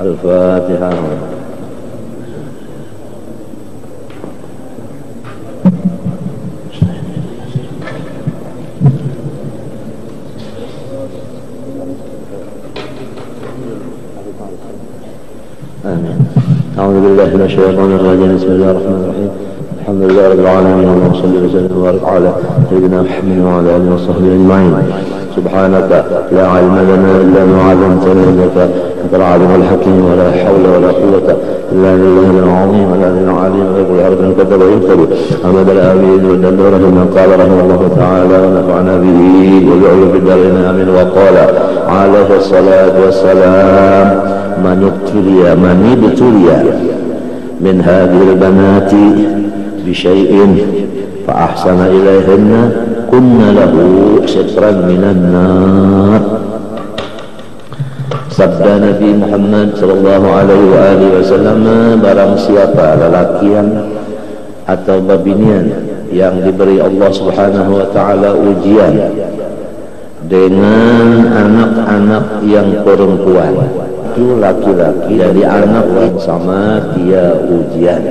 Al-Fatihah. Amin. A'udzu billahi minasyaitonir rajim. Bismillahirrahmanirrahim. Alhamdulillah rabbil alamin. Allahumma shalli wa sallim wa barik ala sayyidina Muhammad wa ala alihi wa sahbihi ajma'in. Subhanaka la 'ilma lana illa ma 'allamtana innaka antal 'alimul hakim wa la hawla wa la quwwata illa billahil 'azim wa la ilaha illa huwal hayyul qayyum wa yaqulu amma bal amin wa dallara ma qala rahimahullah ta'ala wa nafa'ana bihi wa bi'ulu bid-darin amin wa qala 'alaihi salatu wassalam man ibtuliya min hadhil banati بشيء فأحسن إليهن كن له سترا من النار. Sabda Nabi Muhammad sallallahu alaihi wasallam, barang siapa lelakian atau babinian yang diberi Allah Subhanahu wa taala ujian dengan anak-anak yang perempuan, itu laki-laki jadi anak sama dia ujian.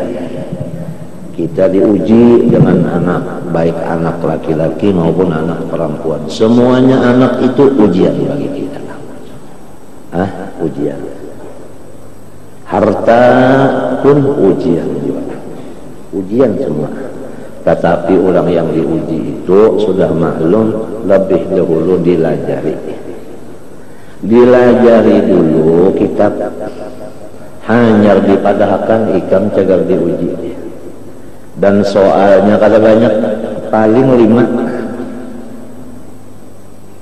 Kita diuji dengan anak, baik anak laki-laki maupun anak perempuan. Semuanya anak itu ujian bagi kita. Ujian. Harta pun ujian juga. Ujian semua. Tetapi orang yang diuji itu sudah maklum lebih dahulu dilajari. Dilajari dulu kitab. Hanyar dipadahkan ikam cagar diuji. Dan soalnya kada banyak, paling 5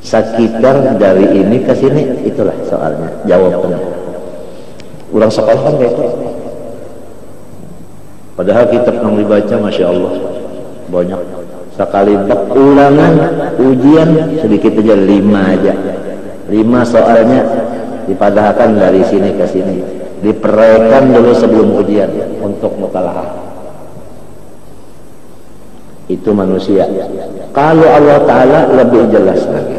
sekitar dari ini ke sini, itulah soalnya jawabannya. Ulang sekolah kan kayak itu. Padahal kitab yang dibaca masya Allah banyak. Sekali ulangan ujian sedikit aja 5 aja. 5 soalnya dipadahkan dari sini ke sini, diperaikan dulu sebelum ujian untuk mukalahah. Itu manusia. Kalau Allah Ta'ala lebih jelas lagi.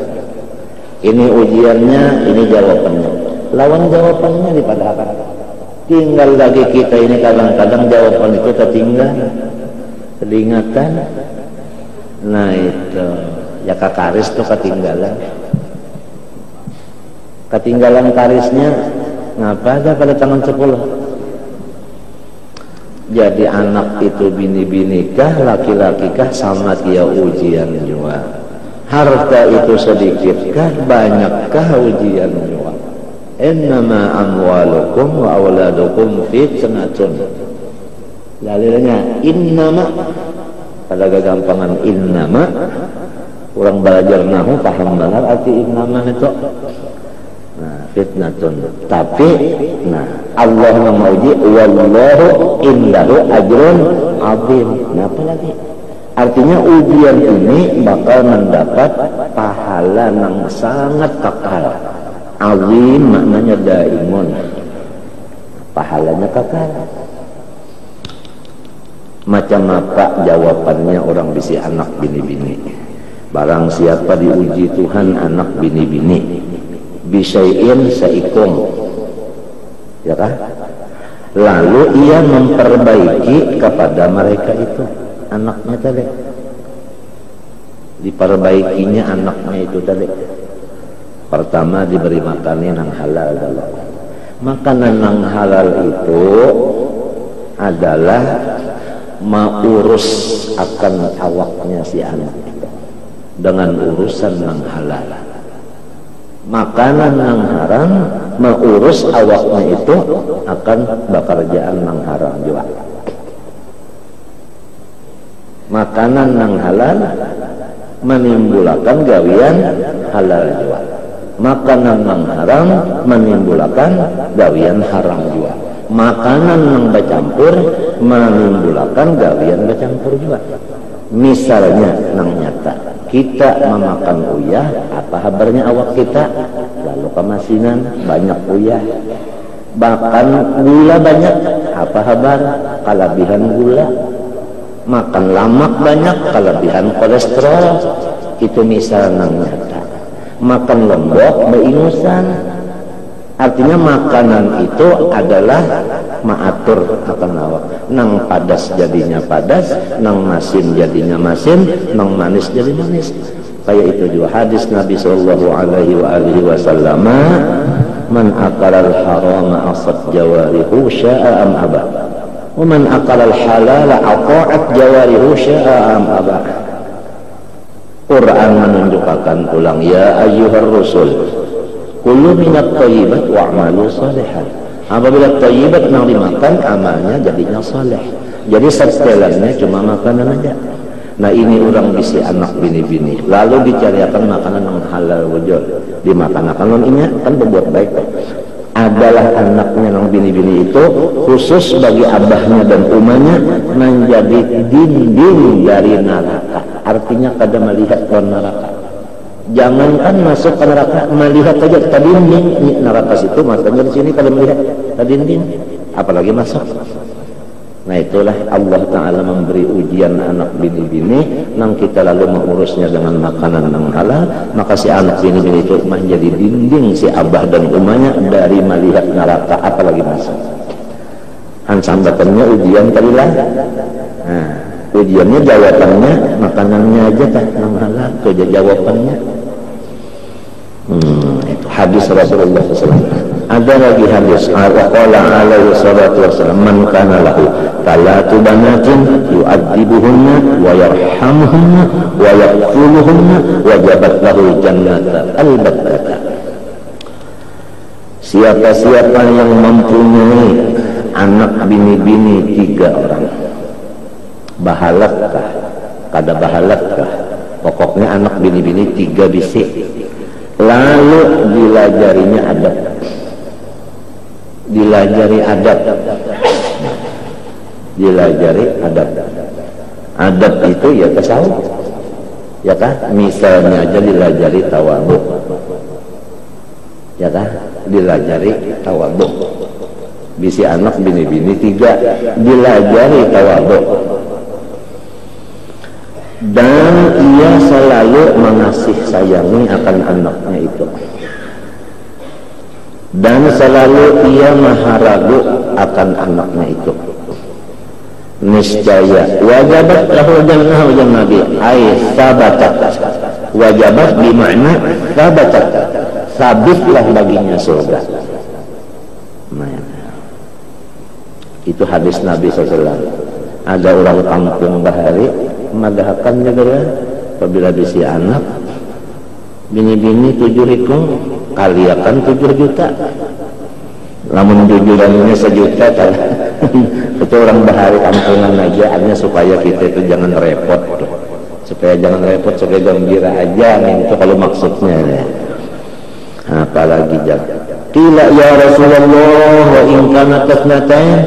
Ini ujiannya, ini jawabannya. Lawan jawabannya dipadahkan. Tinggal lagi kita ini kadang-kadang jawaban itu tertinggal. Keingatan. Nah itu. Ya kakaris itu ketinggalan. Ketinggalan karisnya. Ngapa ada pada tangan 10? Jadi anak itu bini-bini kah, laki-laki kah, sama dia ujian juga. Harta itu sedikit kah, banyak kah, ujian juga. Innama amwalukum wa awladukum fitnatun. Dalilnya innama, pada gagampangan innama. Orang belajar nahu paham banget arti innama itu. Nah, fitnatun. Tapi, nah, Allah memuji wallahu indahu ajrun azim. Nah, apa lagi? Artinya ujian ini bakal mendapat pahala yang sangat kekal. Azim maknanya daimun. Pahalanya kekal. Macam apa jawabannya orang bisi anak bini-bini? Barang siapa diuji Tuhan anak bini-bini. Bisain seikum, ya kan? Lalu ia memperbaiki kepada mereka itu anaknya tadi, diperbaikinya anaknya itu tadi. Pertama diberi makanan yang halal dulu. Makanan yang halal itu adalah mengurus akan awaknya si anak itu dengan urusan yang halal. Makanan yang haram mengurus awaknya itu akan bekerjaan yang haram juga. Makanan yang halal menimbulkan gawian halal juga. Makanan yang haram menimbulkan gawian haram juga. Makanan yang bercampur menimbulkan gawian bercampur juga. Misalnya nang nyata kita memakan uyah, apa kabarnya awak kita? Lalu kemasinan banyak uyah. Bahkan gula banyak, apa kabar? Kelebihan gula. Makan lemak banyak, kelebihan kolesterol. Itu misal nang nyata. Makan lombok beingusan. Artinya makanan itu adalah maatur akan awak. Nang padas jadinya padas, nang masin jadinya masin, nang manis jadi manis. Kayak itu juga hadis Nabi sallallahu alaihi wasallam, man akala al-harama asad jawarihu sya'a am aba. Wa man akala al-halala ata'at jawarihu sya'a am aba. Quran menunjukkan ulang, ya ayyuhar rusul kulu minat thayyibat wa'malu salihan. Apabila thayyibat yang dimakan, amalnya jadinya saleh. Jadi setelannya cuma makanan aja. Nah ini orang bisi anak bini-bini, lalu dicariakan makanan yang halal wujud, dimakan-makan non ini kan berbuat baik. Adalah anaknya yang bini-bini itu khusus bagi abahnya dan umahnya menjadi dinding dari neraka. Artinya kada melihat ke neraka. Jangankan masuk ke neraka, melihat saja ke dinding neraka situ, makanya di sini kada melihat ke dinding, apalagi masuk. Nah itulah Allah Ta'ala memberi ujian anak bini-bini, nang kita lalu mengurusnya dengan makanan yang halal, maka si anak bini-bini itu menjadi dinding si abah dan umahnya dari melihat neraka, apalagi masuk. Sambatannya ujian kalilah. Nah, ujiannya jawabannya makanannya aja tak yang halal, itu aja jawabannya. Itu hadis Rasulullah SAW. Ada lagi hadis qala alaihi salatu wassalam, man kana lahu talatu banatin yu'adzibuhunna wa yarhamuhunna wa yaqfuluhunna wajabat lahu jannata al-battata. Siapa-siapa yang mempunyai anak bini-bini 3 orang, bahalatkah kada bahalatkah, pokoknya anak bini-bini 3 bisi, lalu dilajarinya adab, dilajari adab, dilajari adab. Adab itu ya tasawuf, ya kan? Misalnya aja dilajari tawadhu, ya kan? Dilajari tawadhu. Bisi anak bini-bini 3 dilajari tawadhu, dan ia selalu mengasih sayangi akan anaknya itu, dan selalu ia maha ragu akan anaknya itu. Niscaya wajabat lahu jannah yang Nabi ay sabatat. Wajabat bermakna sabatat, sabitlah baginya surga. Nah, itu hadis Nabi SAW. Ada orang kampung bahari madhakan juga, apabila bisi anak bini-bini 7 rikung kaliakan 7 juta, namun jujurannya 1 juta kan. Itu orang bahari kampungan aja, artinya supaya kita itu jangan repot, supaya jangan repot, supaya gembira aja itu kalau maksudnya ya. Apalagi jangan qila ya Rasulullah wa in kana tasnatain,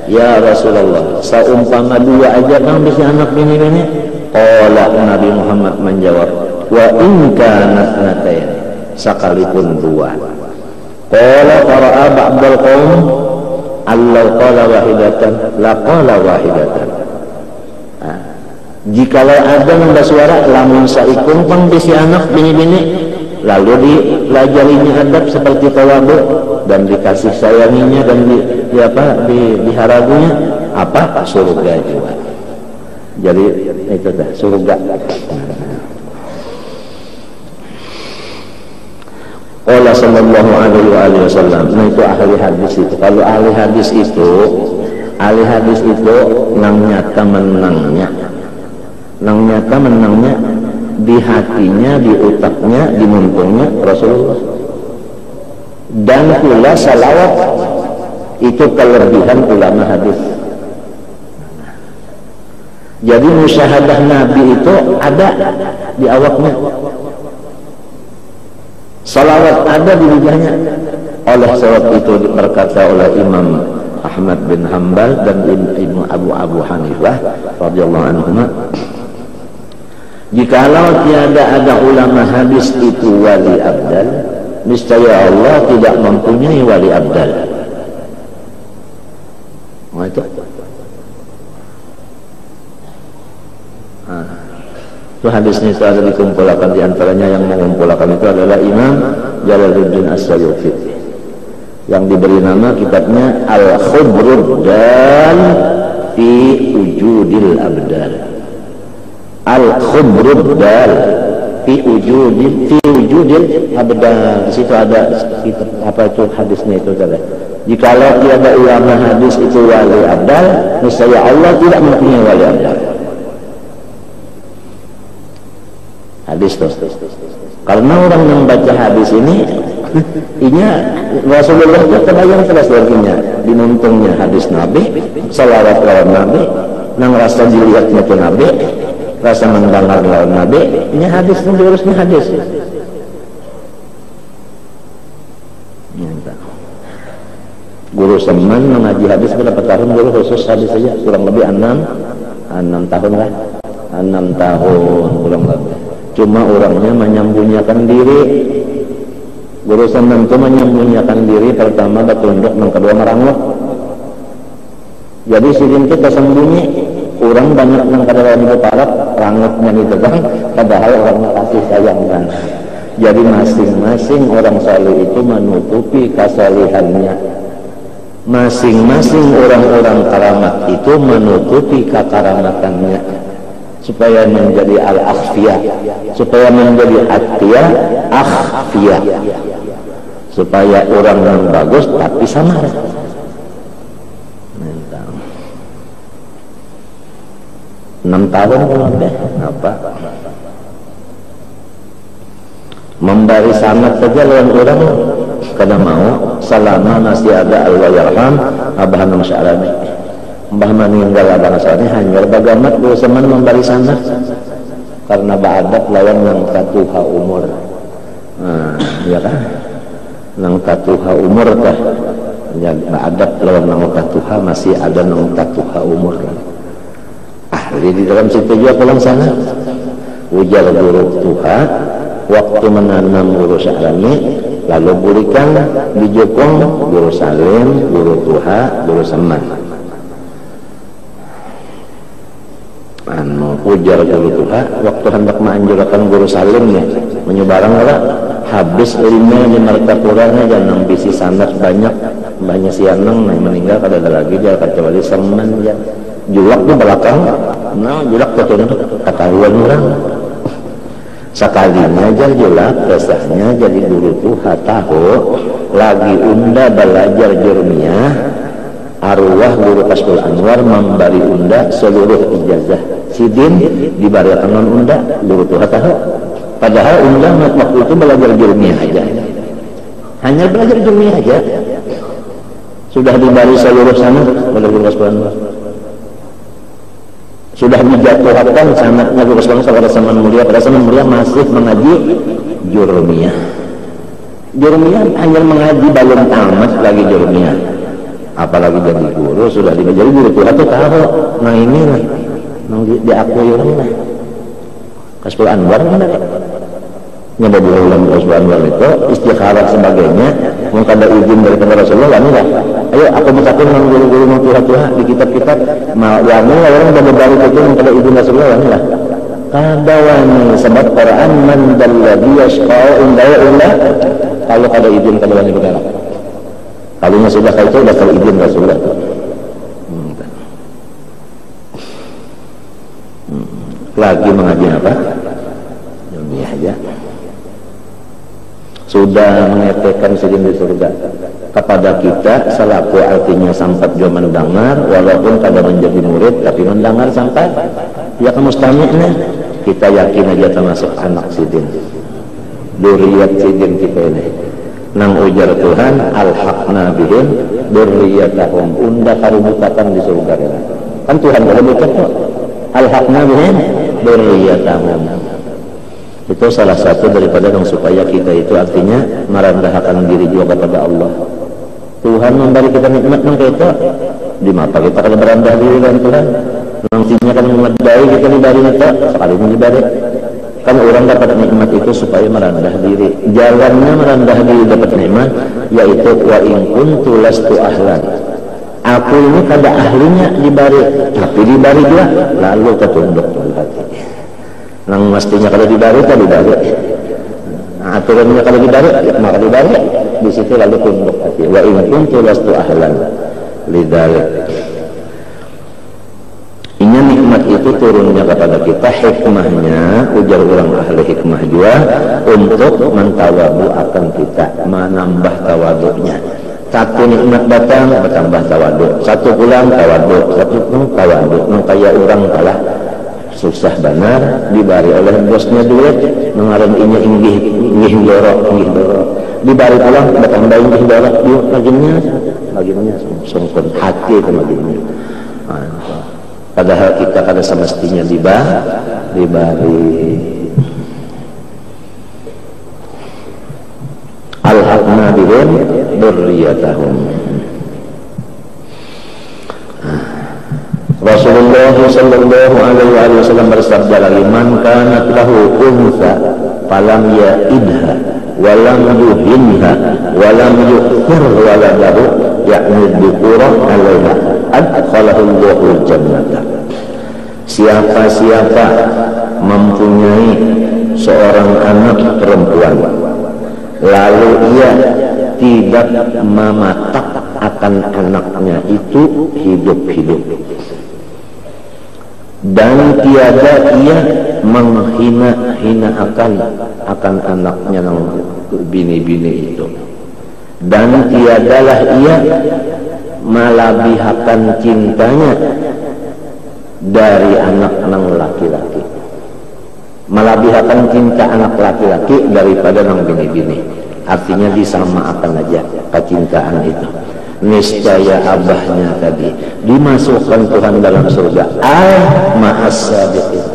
ya Rasulullah saumpama 2 aja kan bisa anak bini-bini. Qala Nabi Muhammad menjawab, wa in kana tasnatain, sekalipun 2. Qala qara'a ba'dal qaum allau qala wahidatan la qala wahidatan. Jikalau ada nambah suara lamun saikung pang bisi anak bini-bini, lalu dilajarinya adab seperti tawadhu dan dikasih sayanginya dan diharagunya apa? Surga juga. Jadi itu dah surga. Allah sallallahu alaihi wasallam. Nah itu ahli hadis itu. Kalau ahli hadis itu nang nyata menangnya, nang nyata menangnya di hatinya, di utaknya, di mumpungnya Rasulullah. Dan pula salawat itu kelebihan ulama hadis. Jadi musyahadah Nabi itu ada di awaknya, salawat ada di lidahnya. Oleh sebab itu berkata oleh Imam Ahmad bin Hanbal dan Ibnu Abu Hanifah radhiyallahu anhuma, jikalau tiada ada ulama hadis itu wali abdal, niscaya Allah tidak mempunyai wali abdal. Itu itu hadisnya itu ada dikumpulkan, di antaranya yang mengumpulkan itu adalah Imam Jalaluddin As-Suyuti. yang diberi nama kitabnya Al-Khubruddal fi Wujudil Abdal. Al-Khubruddal fi Wujudil Abdal. Di situ ada apa itu hadisnya itu saudara. Jikalau tiada ulama hadis itu wali abdal, niscaya Allah tidak mempunyai wali abdal. Hadis tuh. Karena orang yang baca hadis ini, Rasulullah itu terbayang terus darinya, dinuntungnya hadis Nabi, salawat lawan Nabi, nang rasa dilihatnya ke Nabi, rasa mendengar lawan Nabi, ini hadis itu diurusnya hadis. Guru Seman mengaji hadis berapa tahun guru khusus hadis saja? Kurang lebih 6 tahun lah. 6 tahun kurang lebih. Cuma orangnya menyembunyikan diri. Guru Seman itu menyembunyikan diri, pertama bertunduk, yang kedua merangut. Jadi sidin kita sembunyi, orang banyak yang kadang-kadang diparap, rangutnya itu kan, padahal orangnya kasih sayang kan. Jadi masing-masing orang saleh itu menutupi kesalihannya. Masing-masing orang-orang karamat itu menutupi kekaramatannya supaya menjadi al-akhfiyah, supaya menjadi atiyah akhfiyah, supaya orang yang bagus tapi samar. 6 tahun deh apa memberi sanad saja lawan orang kada mau selama masih ada al-wayarham abah masyaalani mbah meninggal abah masyaalani hanya bagamat Guru Seman memberi sanad karena ba'adat lawan yang katuha umur. Ya kan nang katuha umur kah ya ba'adat lawan nang katuha masih ada nang katuha umur kan. Ahli di dalam situ juga pulang sana ujar Guru Tuha waktu menanam Guru Syahrani, lalu berikan di Jokong Guru Salim, Guru Tuha, Guru Seman. Ujar Guru Tuha waktu hendak menganjurkan Guru Salimnya menyebarang lah habis ilmu di martapuranya dan bisi sanad banyak sianang meninggal kada ada lagi dia kecuali Seman ya julak di belakang julak keturunan ketahuan orang sekalinya aja julak resahnya jadi Guru Tuha tahu lagi unda belajar jurmiyah arwah Guru Kasbul Anwar memberi unda seluruh ijazah sidin dibarikan non unda Guru Tuha tahu padahal unda waktu itu belajar jurmiyah aja hanya belajar jurmiyah aja sudah diberi seluruh sana oleh Guru Kasbul Anwar sudah dijatuhkan sanadnya Guru Kasbul Anwar pada Saman Mulia. Pada Saman Mulia masih mengaji jurmiyah hanya mengaji belum tamat lagi jurmiyah apalagi jadi guru sudah jadi Guru Tuha itu tahu nah ini lah diakui orang lah Kasbul Anwar benar nyebab ulang Kasbul Anwar itu istikharah sebagainya mengkada izin daripada Rasulullah lah ayo aku mencapai dengan guru-guru yang Tuha di kitab-kitab wani orang udah berbalik itu mengkada izin Rasulullah lah kada wani sebab Quran man dalladhi yashqa'u indahu illa kalau kada izin kada wani bergerak kalau sudah kayak itu sudah izin Rasulullah lagi mengaji apa? Ilmiah aja sudah mengetekkan sidin di surga kepada kita selaku artinya sampai juga mendengar walaupun kada menjadi murid tapi mendengar sampai ya kemustami'nya kita yakin aja termasuk anak sidin duriyat sidin kita ini nang ujar Tuhan alhaqna bihim durriyatahum unda karubutakan di surga kan Tuhan kalau bukan kok alhaqna bihim durriyatahum itu salah satu daripada yang supaya kita itu artinya merendahkan diri juga kepada Allah. Tuhan memberi kita nikmat nang kita di mata kita kalau berendah diri dengan Tuhan nantinya kan memedai kita diberi itu sekali diberi kan orang dapat nikmat itu supaya merendah diri jalannya merendah diri dapat nikmat yaitu wa in kuntu lastu ahlan aku ini kada ahlinya diberi tapi diberi juga lalu ketunduk hati nang mestinya kalau dibari kan dibari aturannya kalau dibari maka dibari di situ lalu tunduk hati. Wa in kuntu lastu ahlan lidzalik. Inya nikmat itu turunnya kepada kita, hikmahnya ujar orang ahli hikmah juga untuk mentawadu akan kita, menambah tawaduknya. Satu nikmat datang bertambah tawaduk, satu pulang tawaduk, satu tawaduk. Kayak orang kalah susah benar dibari oleh bosnya duit mengarang inya inggih dorok dibari pulang bertambah inggih dorok yuk bagiannya sungkun hati ke bagiannya. Padahal kita kada semestinya dibari al-haqna bihim dzurriyyatahum. Rasulullah sallallahu alaihi wasallam bersabda lagi, man kanat lahu unsa falam ya'idha wa lam yuhinha wa lam yu'thir waladahu yakni dzukura alaiha adkhalahu Allahul jannata. Siapa-siapa mempunyai seorang anak perempuan lalu ia tidak mematak akan anaknya itu hidup-hidup dan tiada ia menghina-hina akan anaknya yang bini-bini itu, dan tiadalah ia melabihkan cintanya dari anak laki-laki, melabihkan cinta anak laki-laki daripada nang bini-bini. Artinya disamakan aja kecintaan itu. Niscaya abahnya tadi dimasukkan Tuhan dalam surga. Ma'as sabiqin.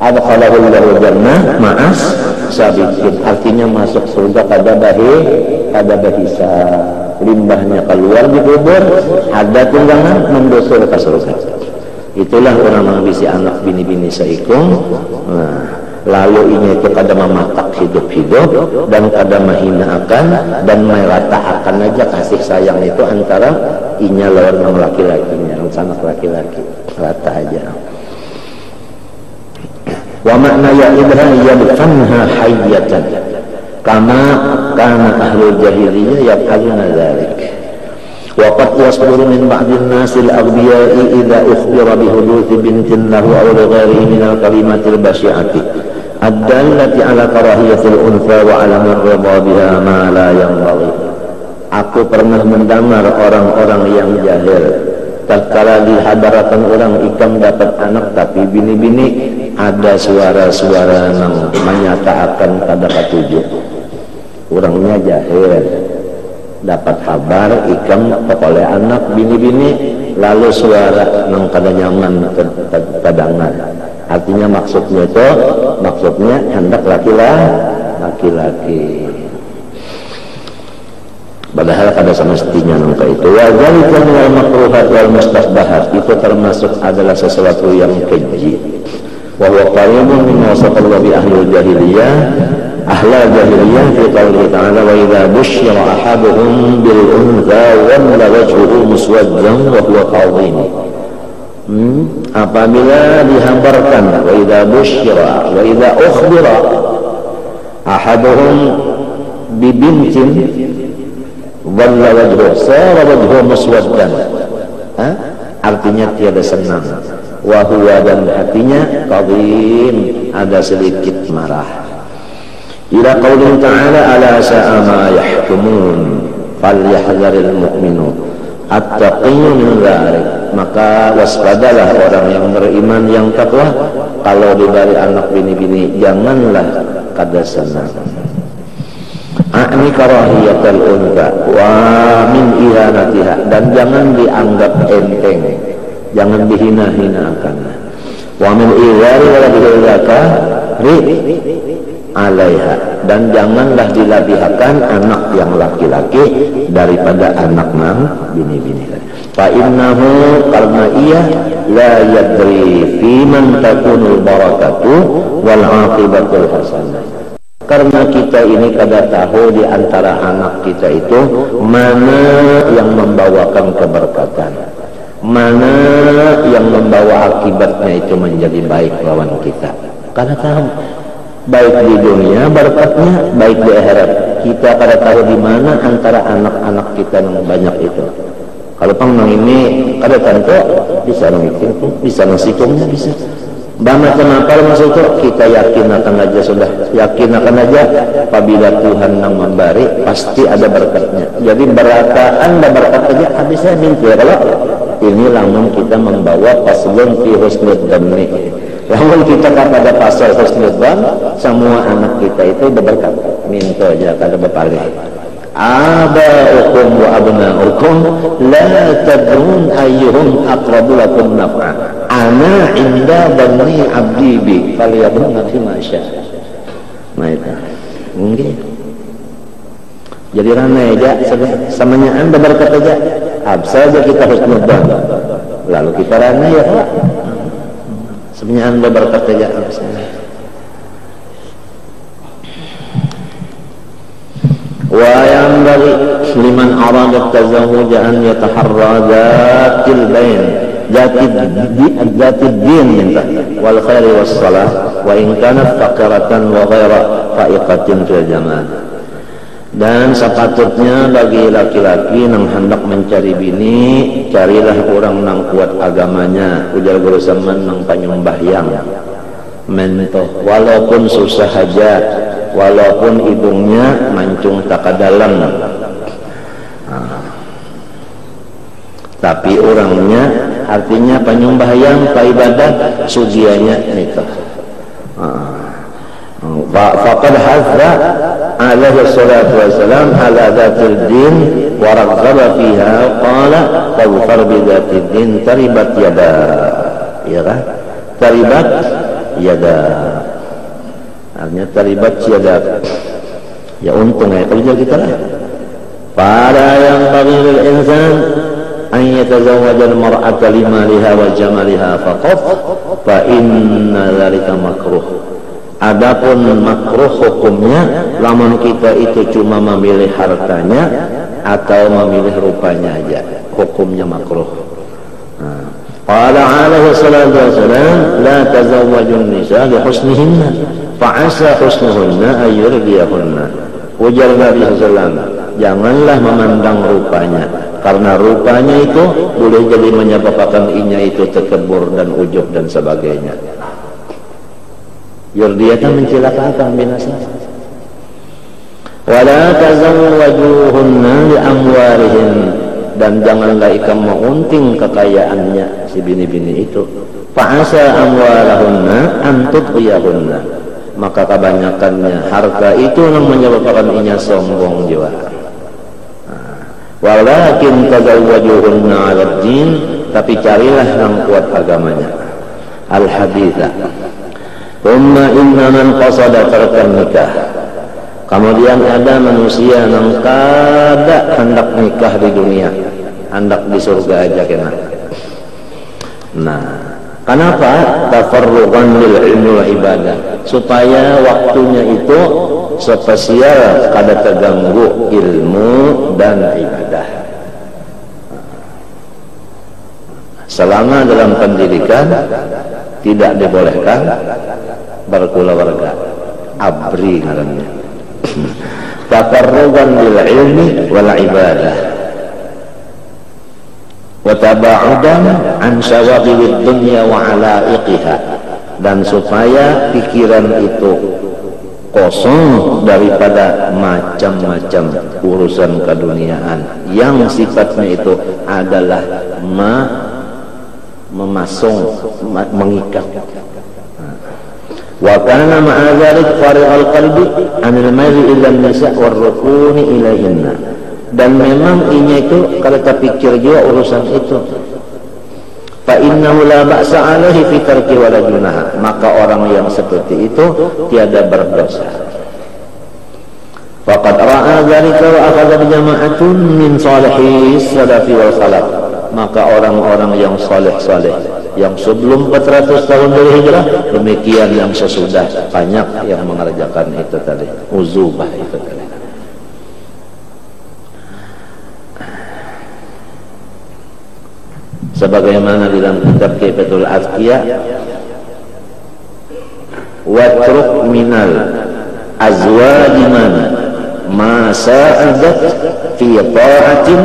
Adkhalahu Allahu jannah ma'as sabiqin. Artinya masuk surga pada bahisa. Limbahnya keluar di kubur, ada tunggangan mendosor ke surga. Itulah orang yang bisi anak bini-bini seikung. Lalu ini itu kada mematak hidup-hidup dan kada menghinakan dan meratakan aja kasih sayang itu antara inya lawan laki-lakinya, sanak laki-laki, rata aja. Wa makna ya ibrahim yadfanha hayyatan kama kana ahlul jahiliyah yaf'aluna dzalik. Wa qad yasduru min ba'din nasil aghbiya'i idza ukhbira bi huduthi bintin lahu aw li ghairihi min al-kalimatil basyi'ati ad-dallati ala karahiyatil unfa wa ala ar-ridha biha ma la yanbaghi. Aku pernah mendengar orang-orang yang jahil tatkala dihadarakan orang ikam dapat anak tapi bini-bini ada suara-suara yang menyatakan pada ketujuh. Orangnya jahil dapat kabar ikam oleh anak bini-bini lalu suara nang kada nyaman terdengar. Artinya maksudnya hendak laki-laki. Padahal kada semestinya nang itu. Wa dzalika minal makruhat wal mustasbahat, itu termasuk adalah sesuatu yang keji. Wa huwa qaribun min wasaqallahu bi ahlil jahiliyah. Ahlal jahiliyah fi qawlihi ta'ala wa idza busyira ahaduhum bil untha walla wajhuhu muswaddan wa huwa kadhim. Apabila dihambarkan wa idza busyira wa idza ukhbira ahaduhum bi bintin walla wajhuhu sara wajhuhu muswaddan, artinya tiada senang, wa huwa dan hatinya kadhim ada sedikit marah. Ila qaulin ta'ala ala sa'a ma yahkumun falyahdharil mu'minu at-taqiyyu min dzalik. Maka waspadalah orang yang beriman yang takwa kalau diberi anak bini-bini janganlah kada senang. A'ni karahiyatul unta wa min ihanatiha, dan jangan dianggap enteng, jangan dihina-hinakan. Wa min izari wala bidaka alaiha, dan janganlah dilabihkan anak yang laki-laki daripada anak nang bini-bini. Fa innahu, karena ia la yadri fi man takunul barakatu wal aqibatul hasanah. Karena kita ini kada tahu di antara anak kita itu mana yang membawakan keberkatan, mana yang membawa akibatnya itu menjadi baik lawan kita. Kada tahu. baik di dunia berkatnya, baik di akhirat. Kita kada tahu di mana antara anak-anak kita yang banyak itu. Kalau pang ini kada tentu bisa mikir, bisa nasikumnya bisa. Bama kenapa maksud itu? Kita yakin akan aja, sudah yakin akan aja apabila Tuhan yang memberi pasti ada berkatnya. Jadi berataan dan berkat aja habisnya mimpi. Kalau ini lamun kita membawa paslon fi husnudzan nih. Lamun kita kepada pasal husnudzan, semua anak kita itu berberkat. Minta aja kada berpaling. Aba'ukum wa abna'ukum la tadrun ayyuhum aqrabu lakum naf'a. Ana inda dhanni 'abdi bi falyadhunna fi ma syaa. Nah itu. Mungkin. Jadi ramai aja samanya Anda berkata aja. Absa aja kita husnudzan. Lalu kita ramai ya Pak. Samanya Anda berkata aja absa. وينبغي لمن أراد التزوج أن يتحرى ذات الدين والخير والصلاة وإن كانت فقيرة وغير فائقة في الجمال. Dan sepatutnya bagi laki-laki yang hendak mencari bini, carilah orang yang kuat agamanya, ujar guru zaman yang penyembahyang mentoh, walaupun susah aja, walaupun hidungnya mancung tak dalam, tapi orangnya artinya penyembahyang, ibadah, sugianya nikah. Faqad hadza alaihi salatu wassalam ala dzatil din wa raghaba fiha qala tawfar bi dzatil din taribat yada, ya kan? Taribat yada, artinya taribat yada, ya untung ya kerja kita lah. Para yang taghil insan an yatazawwaj al-mar'ata limaliha wa jamaliha faqat fa inna dzalika makruh. Adapun makruh hukumnya lamun kita itu cuma memilih hartanya atau memilih rupanya aja, hukumnya makruh. Qala alaihi salatu wassalam la tazawwajun nisa li husnihinna fa asa husnuhunna ayyurdiyahunna. Ujar Nabi sallallahu, janganlah memandang rupanya, karena rupanya itu boleh jadi menyebabkan inya itu terkebur dan ujub dan sebagainya. Yurdiyatan mencelakakan, binasa. Wala tazawwajuhunna li amwalihin, dan janganlah ikam mengunting kekayaannya si bini-bini itu. Fa'asa amwalahunna an tudghiyahunna, maka kebanyakannya harta itu yang menyebabkan inya sombong jiwa. Walakin tazawwajuhunna 'ala din, tapi carilah yang kuat agamanya. Al-haditha. Thumma inna man qasada tarkan nikah. Kemudian ada manusia yang kada hendak nikah di dunia, hendak di surga aja kena. Nah, kenapa? Tafarruqan lil ilmi wa ibadah, supaya waktunya itu spesial kada terganggu ilmu dan ibadah. Selama dalam pendidikan tidak dibolehkan berkeluarga, abri ngarannya. Tafarruqan lil ilmi wal ibadah wa taba'udan an syawagilid dunya wa alaiqiha, dan supaya pikiran itu kosong daripada macam-macam urusan keduniaan yang sifatnya itu adalah memasung, mengikat. Wa kana ma'a dzalik farighal qalbi 'anil maili ila an-nisa' war rukuni ilaihinna, dan memang inya itu kalau terpikir juga urusan itu. Fa innahu la ba'sa 'alaihi fi tarki wala junaha, maka orang yang seperti itu tiada berdosa. Faqad ra'a dzalika wa akhadha bi jama'atun min salihi salafi wal khalaf, maka orang-orang yang saleh-saleh yang sebelum 400 tahun dari hijrah, demikian yang sesudah, banyak yang mengerjakan itu tadi, uzubah itu tadi. Sebagaimana di dalam kitab Kifatul Azkiya, watruk minal azwaji ma sa'adat fi ta'atin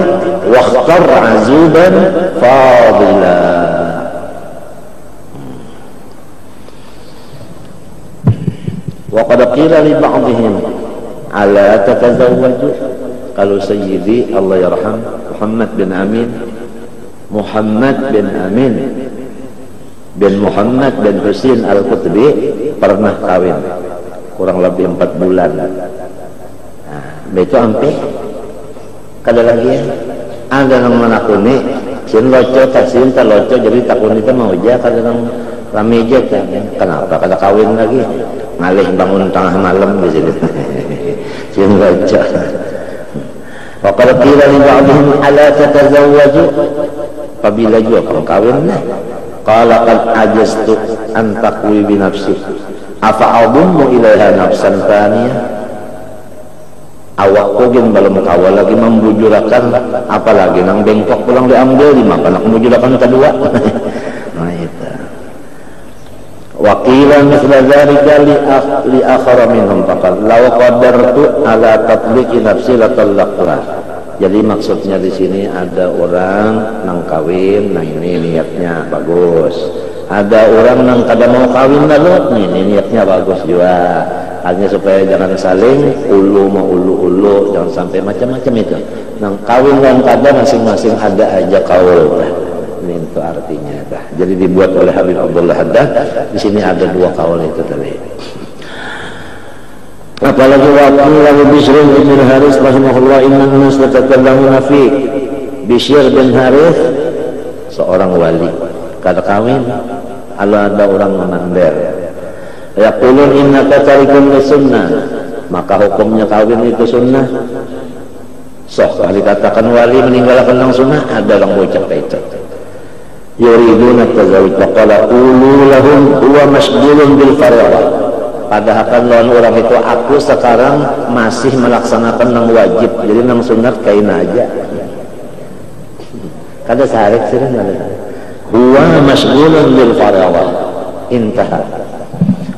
wakhtar azuban fadila. Wa qad qila li ba'dihim ala tatazawwaju, kalau Sayyidi Allah yarham Muhammad bin Amin bin Muhammad bin Husin Al-Qutbi pernah kawin kurang lebih 4 bulan. Nah, itu ampe kada lagi ada nang manakuni sin loco tasin ta loco jadi takun itu mau aja kada nang rame aja kan. Kenapa kada kawin lagi ngalih bangun tengah malam di sini sin loco. Wa qad qila li ba'dihim ala tatazawwaju, apabila juga kamu kawin lah. Qala qad ajaztu an taqwi bi nafsi afa adummu ilaiha nafsan thaniyah. Awakku gin belum kawal lagi membujurakan, apalagi nang bengkok pulang diambil dimakan nak membujurakan kedua. Nah itu. Wa qila mithla dzalika li akhara minhum faqal law qadartu ala tatliqi nafsi la talaqtuha. Jadi maksudnya di sini ada orang nang kawin, nah ini niatnya bagus. Ada orang nang kada mau kawin lalu, ini niatnya bagus juga. Hanya supaya jangan saling ulu mau ulu, jangan sampai macam-macam itu. Nang kawin dan kada masing-masing ada aja kaul. Ini itu artinya. Jadi dibuat oleh Habib Abdullah Haddad. Di sini ada 2 kaul itu tadi. Apalagi waktu lalu Bishr bin Haris rahimahullah, inna nas tatakallamuna fi Bishr bin Haris seorang wali kada kawin, ada orang menandar yaqulun innaka tarikun sunnah, maka hukumnya kawin itu sunnah. Sok kali katakan wali meninggalkan yang sunnah, ada orang ucap itu yuriduna tazawuj faqala qulu lahum huwa masghulun bil fardh. Padahal kan lawan orang itu aku sekarang masih melaksanakan yang wajib, jadi yang sunat kain aja. Kada sarik sih kan ada. Huwa masghulun bil fardh. Intaha.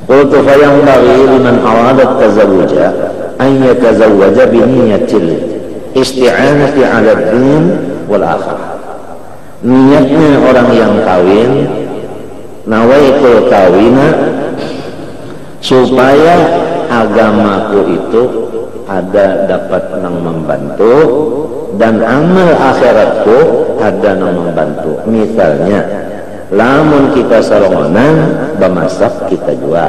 Qultu fa yanbaghi liman arada at-tazawwuja an yatazawwaja bi niyyatil isti'anati 'ala ad-din wal akhirah. Niatnya orang yang kawin nawaitul kawina supaya agamaku itu ada dapat nang membantu dan amal akhiratku ada nang membantu. Misalnya lamun kita sarongonan bamasak kita jua,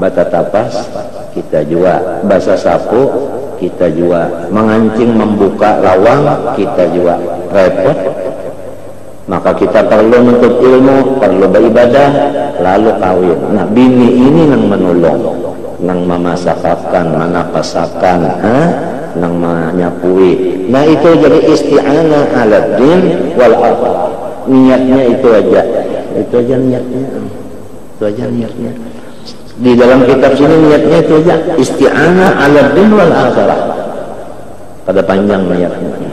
batatapas kita jua, basa sapu kita jua, mengancing membuka lawang kita jua, repot. Maka kita perlu menuntut ilmu, perlu beribadah, lalu kawin. Nah bini ini nang menolong, nang memasakkan, manapasakan, nang menyapui. Nah itu jadi isti'anah ala din wal akhirah. Niatnya itu aja niatnya. Itu aja niatnya. Di dalam kitab sini niatnya itu aja, isti'anah ala din wal akhirah. Pada panjang niatnya.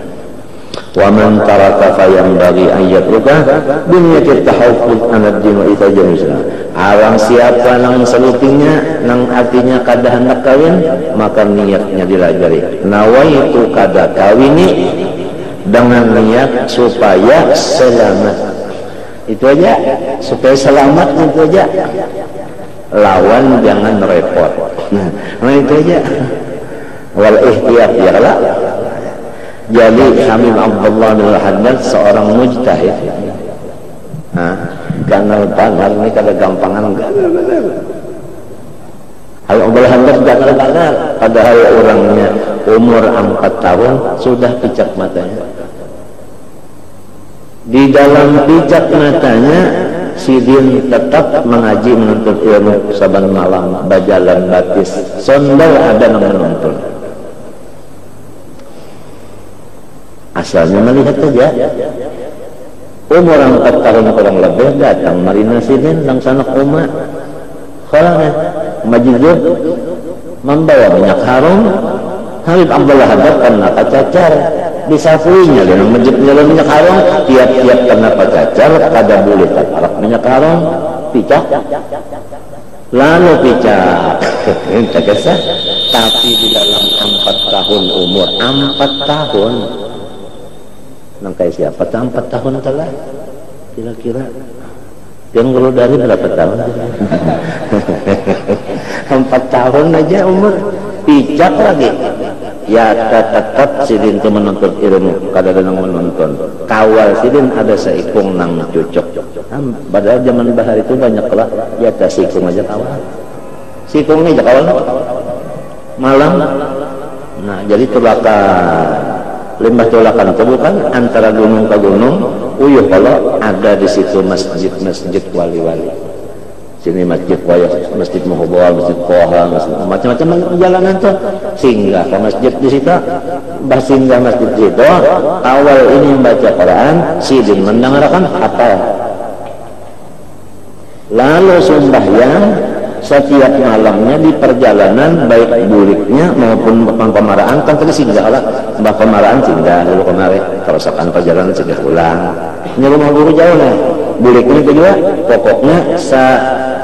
Wa man taraka fa yanbaghi an yatruka bi niyyati tahaffuz an ad-din wa itaja Islam. Orang siapa nang selutinya nang artinya kada hendak kawin, maka niatnya dilajari. Nawaitu kada kawini dengan niat supaya selamat. Itu aja, supaya selamat itu aja. Lawan jangan repot. Nah itu aja. Wal ihtiyat ya lah. Jadi Habib Abdullah bin Haddad seorang mujtahid. Ganal-ganal ini kada gampangan ganal-ganal. Habib Abdullah Haddad ganal-ganal, padahal orangnya umur 4 tahun sudah picak matanya. Di dalam picak matanya Sidin tetap mengaji menuntut ilmu saban malam, bajalan batis, sondal ada yang menuntun. Asalnya melihat saja. Umur 4 tahun kurang lebih datang Marina Sidin dan sanak umat khalangan majizub membawa minyak harum. Habib Abdullah Haddad karena cacar disapuinya dengan majizubnya minyak harum, tiap-tiap karena cacar kada boleh taparak minyak harum picak lalu picak tegasah. Tapi di dalam 4 tahun umur 4 tahun nangkai siapa 4 tahun telah kira-kira yang kalau dari berapa tahun 4 tahun aja umur picak lagi ya tetap sidin itu menuntut ilmu kadang-kadang menonton kawal sidin ada seikung nang cocok padahal zaman bahar itu banyak lah ya ada sikung aja kawal sikung aja kawal malam nah jadi tulakan limbah tulakan itu bukan antara gunung ke gunung uyuh kalau ada di situ masjid wali-wali sini masjid waya, masjid Muhobal, masjid Koha, macam-macam perjalanan tuh singgah ke masjid di situ singgah masjid di situ awal ini membaca Quran sidin mendengarkan apa lalu sembahyang setiap malamnya di perjalanan baik buliknya maupun pemaraan kan tadi singgah lah mbak pemaraan singgah dulu kemarin kerusakan perjalanan singgah ulang ini rumah guru jauh lah buliknya itu juga pokoknya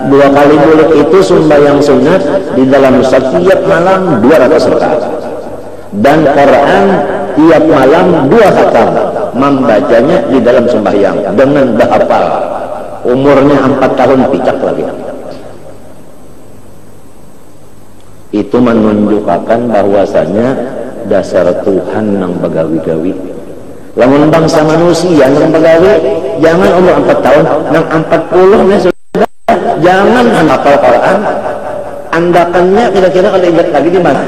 2 kali bulik itu sembahyang sunat di dalam setiap malam 200 rakaat dan Quran tiap malam 2 khatam membacanya di dalam sembahyang dengan bahapal umurnya 4 tahun picak lagi itu menunjukkan bahwasanya dasar Tuhan nang begawi-gawi lamun bangsa manusia nang begawi jangan umur 4 tahun nang 40 nya sudah jangan hafal Quran andakannya kira-kira kalau ingat lagi di mana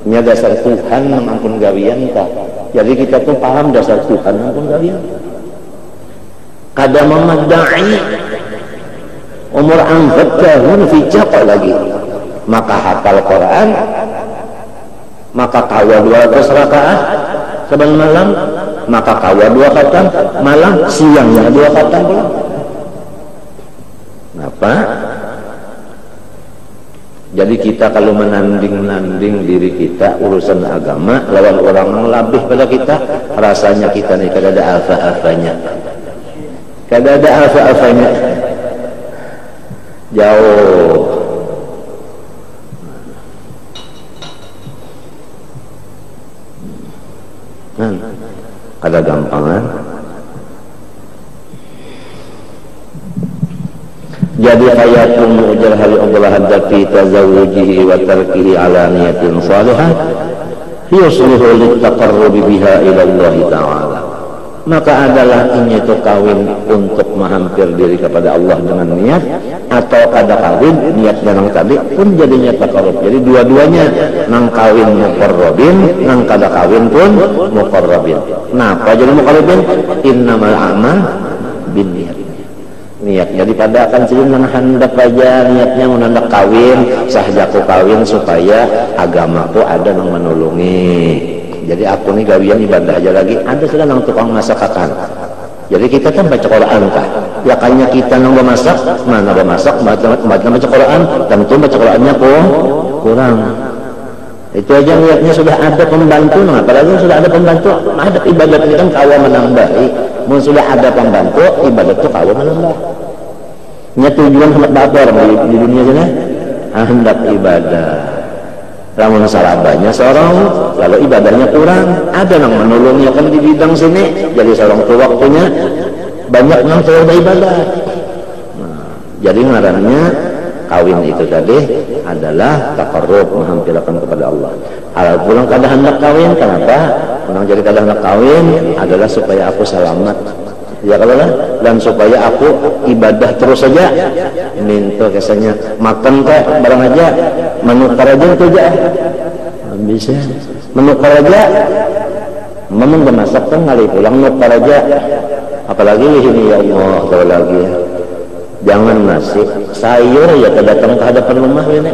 nya dasar Tuhan nang ampun gawian tak jadi kita tuh paham dasar Tuhan nang ampun gawian kada memadai umur 4 tahun picak lagi maka hafal Quran maka kawa 200 rakaat saban malam maka kawa 2 khatam malam siangnya 2 khatam pula kenapa? Jadi kita kalau menanding-nanding diri kita urusan agama lawan orang yang lebih pada kita rasanya kita nih kada ada alfa-alfanya jauh ada gampangan jadi hayatun mu'jar hal Allah hadfi tazawujihi wa tarkihi ala niyatin salihah yuslihu litaqarrubi biha ila Allah ta'ala maka adalah ini itu kawin untuk menghampir diri kepada Allah dengan niat atau kada kawin niat dan nang tadi pun jadi niat taqarrub jadi dua-duanya nang kawin muqarrabin nang kada kawin pun muqarrabin kenapa jadi muqarrabin innamal a'mal binniyat niat jadi pada akan sini nang hendak aja niatnya mau hendak kawin sahjaku kawin supaya agamaku ada nang menolongi jadi aku nih gawian ibadah aja lagi ada sudah nang tukang masakan jadi kita kan baca Quran kah ya kayaknya kita nang masak mana masak baca Quran tentu baca Qurannya kurang itu aja niatnya sudah ada pembantu nah apalagi sudah ada pembantu ada ibadat ini kan kawa menambahi mau sudah ada pembantu ibadat itu kawa menambah nya tujuan hendak babar di dunia sana hendak ibadah lamun sarabanya seorang lalu ibadahnya kurang ada yang menolongnya kan di bidang sini jadi seorang tuh waktunya banyak yang sudah ibadah jadi ngarannya kawin itu tadi adalah taqarrub menghampirkan kepada Allah kalau pulang kada hendak kawin kenapa pulang jadi kada hendak kawin adalah supaya aku selamat ya kalau lah dan supaya aku ibadah terus saja minta kesannya makan kok barang aja menukar aja itu aja bisa menukar aja memang bermasak kan kali pulang menukar aja apalagi ini ya Allah kalau lagi ya jangan nasi sayur ya kedatang ke hadapan rumah ini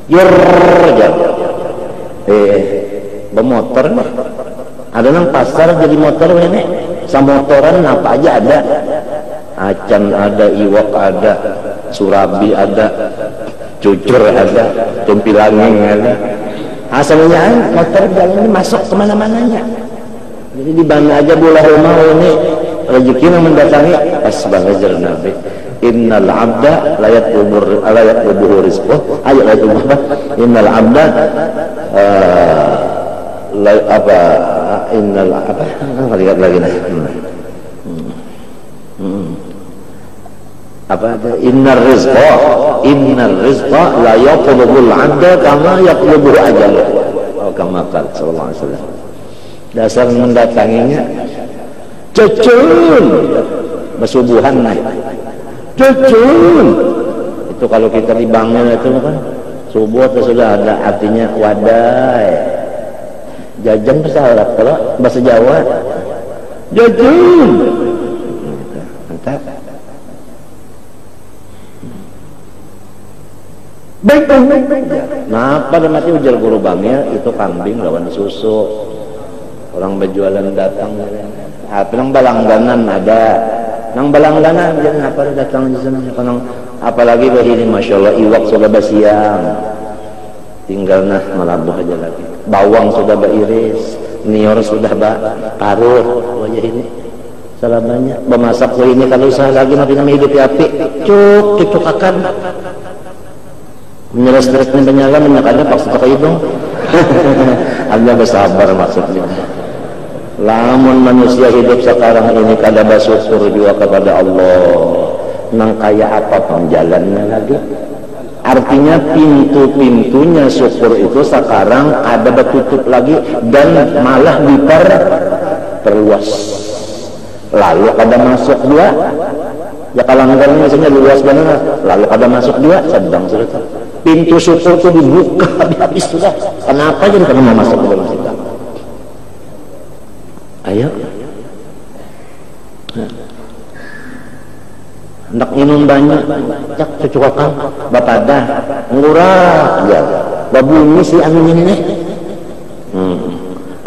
yer aja bermotor nih ada nang pasar jadi motor ini samotoran apa aja ada acan ada iwak ada surabi ada cucur ada tumpilanging ada asalnya motor jalan ini masuk kemana-mananya jadi di mana aja bola rumah ini rezeki yang mendatangi pas banget nabi Innal abda la yatlubu rizqah. Ayat itu apa? Innal abda innal apa? Lihat lagi nih. Apa ada? Innar rizqa la yatlubul abda kama yatlubu ajal. Oh, kama qala sallallahu alaihi wasallam. Dasar mendatanginya cecun bersubuhan naik cecun itu kalau kita di Bangil itu kan subuh itu sudah ada artinya wadai jajan bahasa Arab kalau bahasa Jawa cecun mantap baik. Nah pada mati ujar guru Bangil itu kambing lawan susu. Orang berjualan datang, nang balangganan ada, nang balangganan jangan apa datang di sana, apalagi begini, masya Allah iwak sudah basiang, tinggal nah melabuh aja lagi, bawang sudah beriris, nior sudah paruh, wajah ini, selamanya, memasak ini kalau usaha lagi nanti nama hidup api, cuk akan, menyala stresnya menyalakannya paksa pakai hidung, Anda bersabar maksudnya. Lamun manusia hidup sekarang ini kada bersyukur juga kepada Allah, nang kaya apa jalannya lagi. Artinya pintu-pintunya syukur itu sekarang ada bertutup lagi dan malah diperluas. Lalu ada masuk dua, ya kalau anggaran misalnya luas benar, lalu ada masuk dua, sedang sudah. Pintu syukur itu dibuka habis sudah. Kenapa jadi karena mau masuk ke dalam kita? Ayo hendak minum banyak cak cucukan bapak dah ngurah ya babunyi si angin ini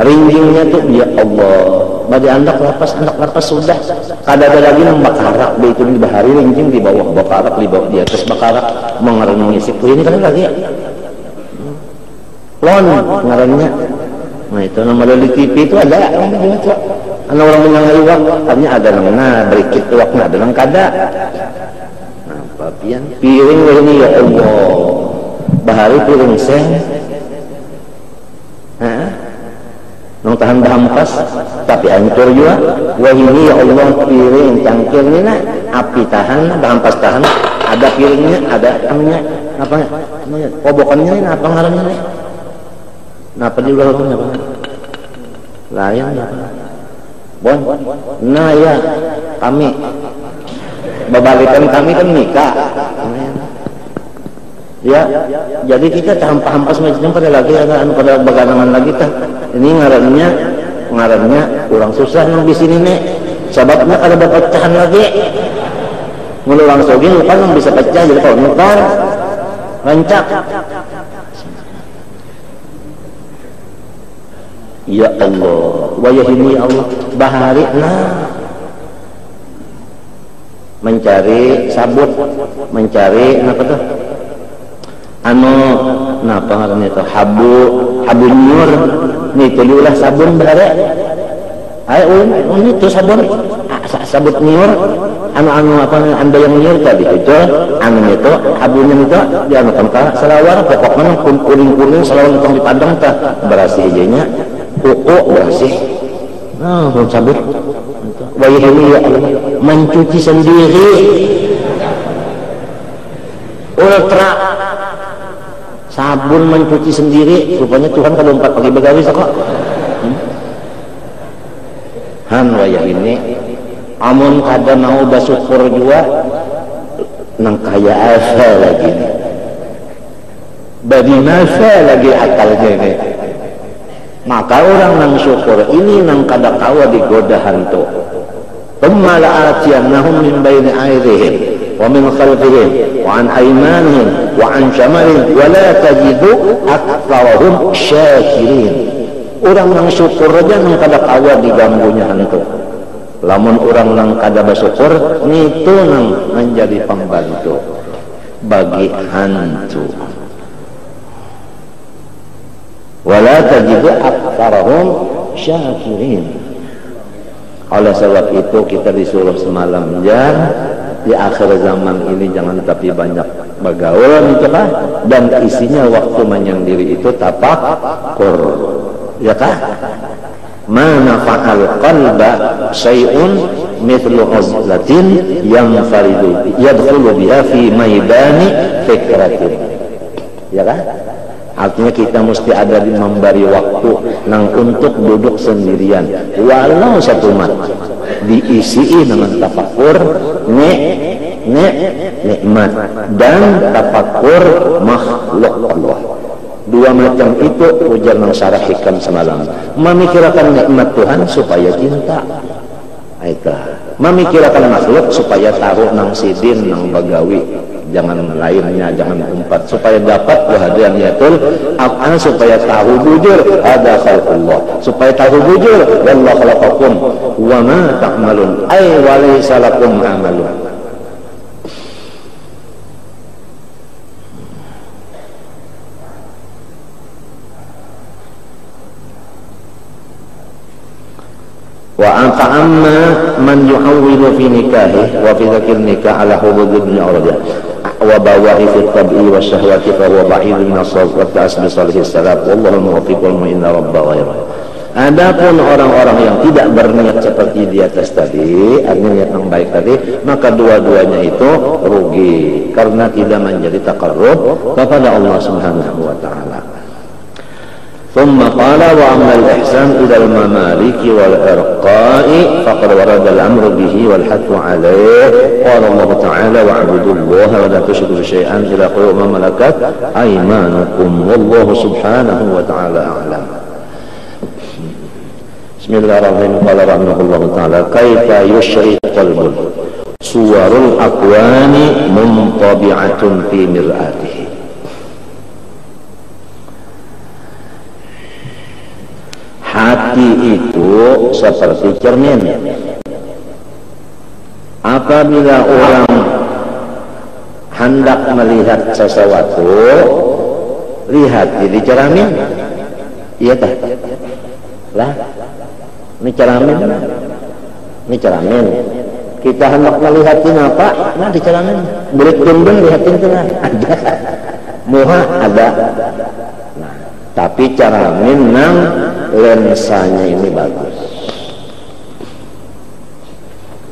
ringgingnya tuh ya Allah bagi anak lapas sudah kada ada lagi yang bakarak di itu di bahari ringging di bawah bakarak di bawah di atas bakarak mengarungi siku ini kan lagi lon ngarannya. Nah itu nama di TV itu ada orang menyangai iwak artinya ada nang berikit iwaknya ada nang kada. Nah papian piring ini ya Allah bahari piring seng nang tahan bahampas tapi hancur juga. Wah ini ya Allah piring cangkir ini nah api tahan bahampas tahan ada piringnya ada amnya apa kobokannya ini apa ngarannya nih. Napa di luar rumahnya Bang? Layang apa? Bon. Nah ya, kami babalikan kami kan nikah. Ya, jadi kita hampas macam pada lagi ada pada bagangan lagi tah. Ini ngarannya kurang susah nang di sini nek. Sebabnya ada pecahan lagi. Ngulang sogin kan bisa pecah jadi kalau nukar rancak. Ya Allah, wayahini Allah bahari mencari sabut, mencari apa tuh? Napa ngarannya itu habu nyur. Nih tuliulah sabun bahari. Ayo itu sabut nyur. Apa anda yang nyur tadi itu itu habunya itu dia tentang selawar pokoknya kuning selawar di padang tah berasih ijanya. Kuku bersih. Sabut. Wayahini ya Allah mencuci sendiri. Ultra sabun mencuci sendiri. Rupanya Tuhan kalau 4 pagi begawi kok. Wayahini amun kada mau bersyukur juga nang kaya asa lagi. Badi nasa lagi akalnya ini. Maka orang nang syukur ini nang kada kawa digoda hantu. Thumma la'atiyannahum min baini aydihim wa min khalfihim wa an aymanihim wa an shamalihim wa la tajidu aktsarahum syakirin. Orang nang syukur aja nang kada kawa diganggunya hantu. Lamun orang nang kada bersyukur itu nang menjadi pembantu bagi hantu. Wala tajidu aktsarahum syakirin. Oleh sebab itu kita disuruh semalam di akhir zaman ini jangan tapi banyak bergaul gitu kan, dan isinya waktu menyendiri itu tafakur, ya kan? Mana fa'al qalba syai'un mithlu uzlatin yang faridu yadkhulu biha fi maidani fikratin, ya kan? Artinya kita mesti ada di memberi waktu nang untuk duduk sendirian walau satu mat diisi dengan tafakur nikmat dan tafakur makhluk Allah. Dua macam itu ujar nang syarah hikam semalam. Memikirkan nikmat Tuhan supaya cinta, memikirkan makhluk supaya taruh nang sidin nang bagawi, jangan lainnya, jangan umpat, supaya dapat wahdanyatul af'al, supaya tahu bujur ada khalqullah, supaya tahu bujur wallahu khalaqakum wa ma ta'malun ay wa laysa lakum amalun. Wa amma man yuhawwilu fi nikahi wa fi dzakir nikah ala hudud dunya urja wa bawahi fi tabi'i wa syahwati fa huwa ba'id min as-sawab wa ta'asbi salihis salaf wallahu muwaffiq wal mu'inna rabba ghairah. Adapun orang-orang yang tidak berniat seperti di atas tadi, artinya niat yang baik tadi, maka dua-duanya itu rugi karena tidak menjadi taqarrub kepada Allah Subhanahu wa taala. ثم قال وأما الإحسان إلى الممالك والإرقاء فقد ورد الأمر به والحث عليه قال الله تعالى واعبدوا الله ولا تشركوا شيئا إلى قول ما ملكت أيمانكم والله سبحانه وتعالى أعلم. بسم الله الرحمن الرحيم. قال رحمه الله تعالى كيف يشري قلب صور الأكوان منطبعة في مرآته. Hati itu seperti cermin. Apabila orang hendak melihat sesuatu, lihat di cermin, iya tak? Lah, ini cermin, ini cermin. Kita hendak melihatin apa? Nah di cermin, berit tumbel lihatin tuh ada, muha ada. Nah, tapi cermin nang lensanya ini bagus,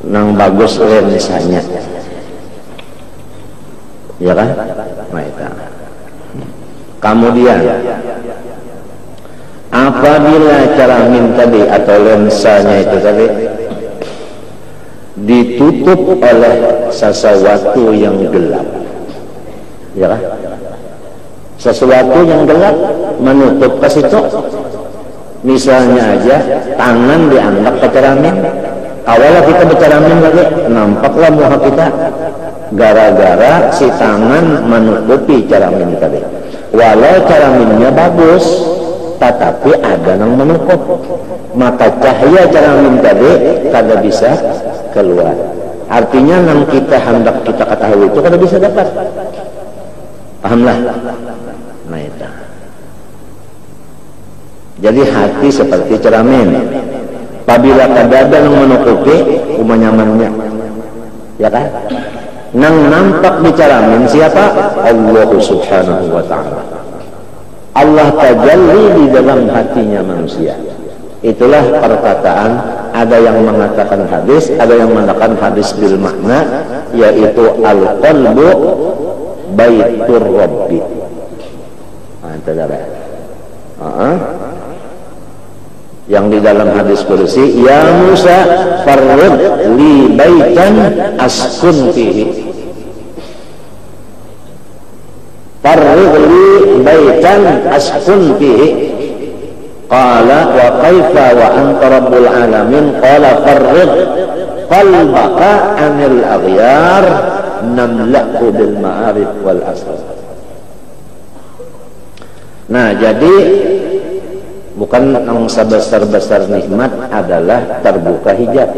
nang bagus lensanya, ya kan? Nah, itu. Kemudian apabila cermin tadi atau lensanya itu tadi ditutup oleh sesuatu yang gelap, ya kan? Sesuatu yang gelap menutup ke situ. Misalnya aja tangan diangkat ke cermin, awalnya kita bercermin lagi, nampaklah muka kita gara-gara si tangan menutupi cermin tadi. Walau cerminnya bagus, tetapi ada yang menutup, maka cahaya cermin tadi kada bisa keluar. Artinya yang kita hendak kita ketahui itu kada bisa dapat. Pahamlah? Nah itu. Jadi hati seperti cermin. Apabila kadada yang menutupi nyamannya, ya kan? Nang nampak di cermin siapa? Allah Subhanahu wa taala. Allah tajalli di dalam hatinya manusia. Itulah perkataan, ada yang mengatakan hadis, ada yang mengatakan hadis bil makna, yaitu al-qalbu baitur rabbi. Nah, itu dah. Yang di dalam hadis kursi, ya Musa farrid li baitan askun fihi, farrid li baitan askun fihi. Qala wa kaifa wa anta rabbul alamin, qala farrid qalbaka anil aghyar namla'u bil ma'arif wal asrar. Nah, jadi bukan yang sebesar-besar nikmat adalah terbuka hijab.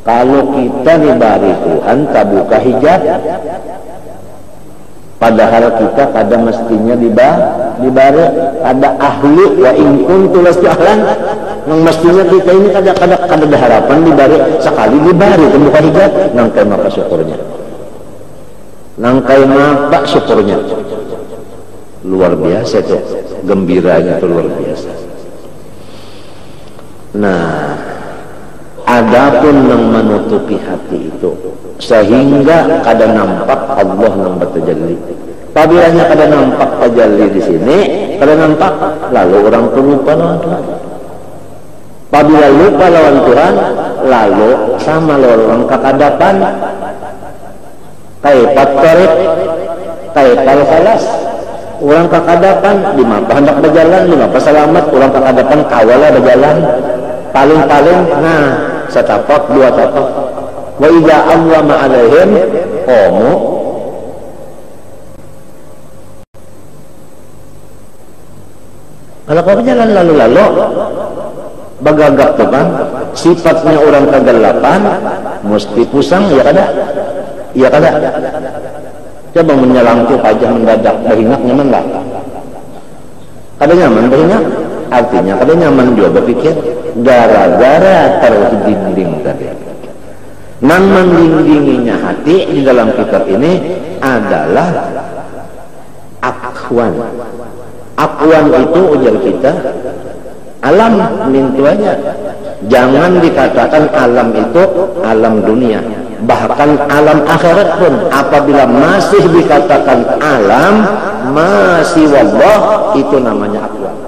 Kalau kita diberi Tuhan tak buka hijab, Padahal kita kada mestinya dibare, ada ahli wa in kuntu lastu ahlan. Nang mestinya kita ini kada ada harapan dibare, sekali dibare tembuka hijab nangkai maka syukurnya. Nangkai maka syukurnya. Luar biasa itu, gembiranya itu luar biasa. Nah, adapun yang menutupi hati itu sehingga kada nampak Allah yang bertajalli. Apabila kada nampak tajalli di sini, kada nampak, lalu orang pun lupa lawan Tuhan. Apabila lupa lawan Tuhan, lalu sama orang kakadapan, kaifat tarik, kaifal khalas. Orang kakadapan di mapa hendak berjalan, di mapa selamat, orang kakadapan kawala berjalan. Paling-paling, nah, setapak, dua tapak. Wa idza awwama alaihim qamu. Kalau kau berjalan lalu-lalu, bagagak tuh kan, sifatnya orang kegelapan, mesti pusang, ya kada? Ya kada? Coba menyelangkuh aja mendadak, berhingat nyaman lah. Kada nyaman berhingat? Artinya kada nyaman juga berpikir, gara-gara terhiding tadi. Nang mendingdinginya hati di dalam kitab ini adalah akwan. Akwan itu ujar kita alam mintuanya. Jangan dikatakan alam itu alam dunia, bahkan alam akhirat pun apabila masih dikatakan alam masih wallah, itu namanya akwan.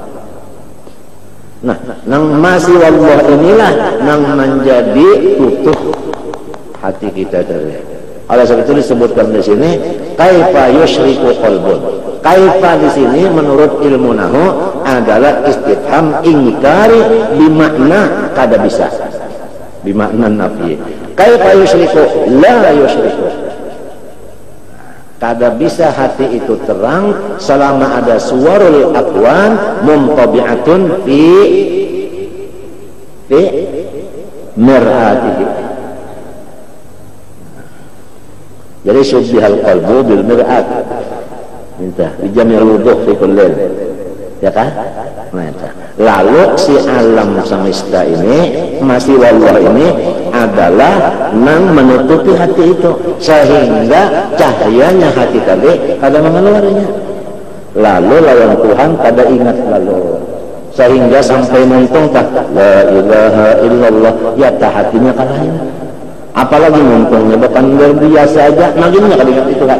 Nah, nang masih wallah inilah nang menjadi utuh hati kita tadi. Oleh sebab itu disebutkan di sini kaifa yusyriku qalbun. Kaifa di sini menurut ilmu nahwu adalah istifham ingkari bimakna kada bisa. Bimakna nafi. Kaifa yusyriku la yusyriku. Kada bisa hati itu terang selama ada suwarul aqwan mumtabi'atun fi mir'atihi. Jadi syubbihal qalbu bil mir'at. Minta bijamil wuduh fi kullin. Ya kan? Nah, lalu si alam semesta ini masih wallah ini adalah nang menutupi hati itu sehingga cahayanya hati tadi kada mengeluarinya. Lalu lawan Tuhan kada ingat lalu sehingga sampai muntung tak la ilaha illallah ya tak hatinya kada ingat. Apalagi muntungnya bukan biasa aja naginya kada ingat itu kan.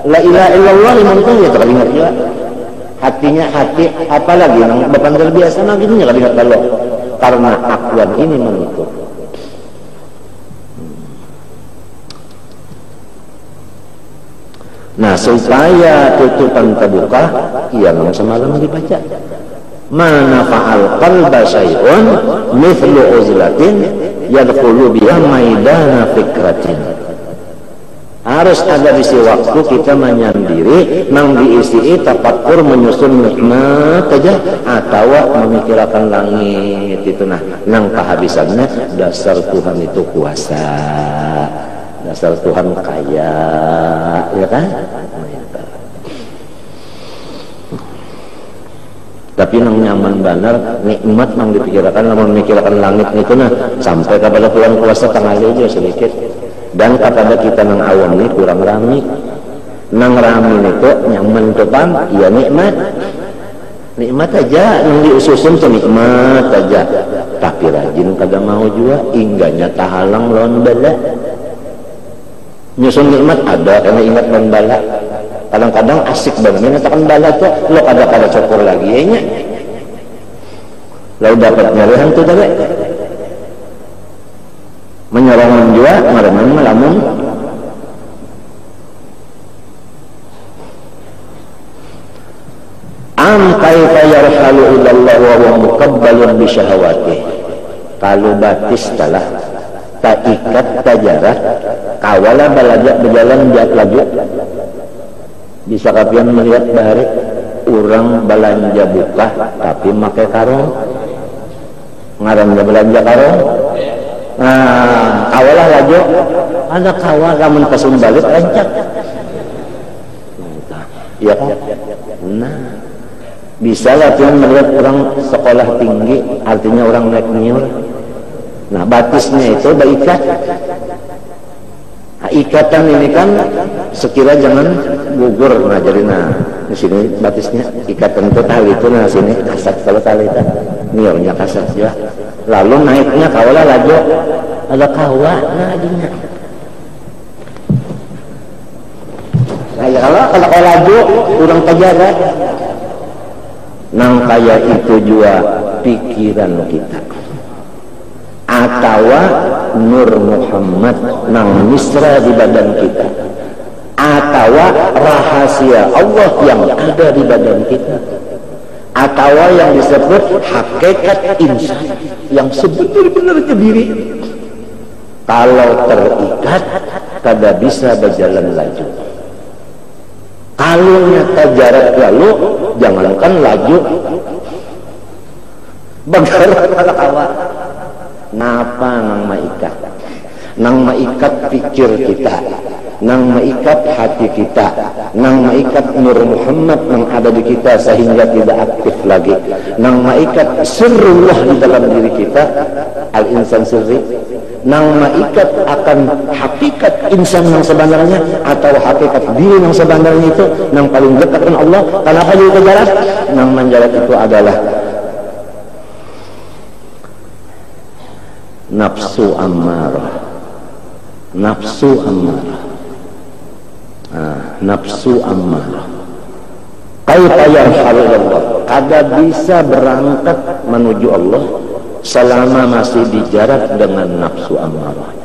La ilaha illallah muntung ya kada ingat juga. Hatinya hati apalagi nang bukan biasa naginya kada ingat lalu karena akwan ini menutup. Nah, supaya tutupan terbuka, yang semalam dibaca. Mana fa'al qalba syai'un mithlu uzlatin yadkhulu biha maidana fikratin. Harus ada isi waktu kita menyendiri nang diisi tafakkur menyusun nikmat aja atau memikirkan langit itu nah nang kehabisannya dasar Tuhan itu kuasa. Dasar Tuhan kaya, ya kan? Tapi nang nyaman benar, nikmat nang dipikirkan, namun memikirkan langit itu nah sampai kepada Tuhan kuasa tengah aja sedikit. Dan kepada kita nang awam ini kurang rami, nang rami itu nyaman depan, ya nikmat aja, nang diususun tuh nikmat aja. Tapi rajin kada mau juga, ingganya tahalang lawan bala. Nyusun nikmat ada karena ingat dan bala. Kadang-kadang asik banget mengatakan bala tuh lo kada cukur lagi ya nya. Lo dapat nyarihan tuh tadi. Menyerongan juga ngareman melamun. Am kaifa yarhalu ilallah wa huwa muqabbalun bi syahawatih. Kalau batis telah tak ikat tak jarak kawalah balajak berjalan jat lagi bisa kapian melihat bahari orang belanja buka tapi pakai karung ngarannya belanja karung nah kawalah laju ada kawal ramen kasum balik rancak ya kan? Nah, bisa lah Tuhan melihat orang sekolah tinggi, artinya orang naik nyur. Nah, batisnya itu berikat. Nah, ikatan ini kan sekira jangan gugur. Nah, jadi di sini batisnya ikatan itu tali itu, nah sini kasar kalau tali itu niurnya kasar ya. Lalu naiknya kawala laju ada kawa, nah adinya. Nah, ya kalau laju kurang terjaga. Nang kaya itu juga pikiran kita. Atau Nur Muhammad nang misra di badan kita, atau rahasia Allah yang ada di badan kita, atau yang disebut hakikat insan yang sebenar-benarnya diri. Kalau terikat kada bisa berjalan laju. Kalau nyata jarak lalu, jangankan laju, bergerak kalau awak. Napa nang maikat? Nang maikat pikir kita, nang maikat hati kita, nang maikat Nur Muhammad yang ada di kita sehingga tidak aktif lagi, nang maikat sirrullah di dalam diri kita, al-insan sirri, nang maikat akan hakikat insan yang sebenarnya atau hakikat diri yang sebenarnya itu, nang paling dekat dengan Allah. Kenapa juga jarak? Nang menjarak itu adalah nafsu ammarah. Nafsu ammarah. Nafsu ammarah. Kaifa yarhalu Allah? Kada bisa berangkat menuju Allah selama masih dijarak dengan nafsu ammarahnya.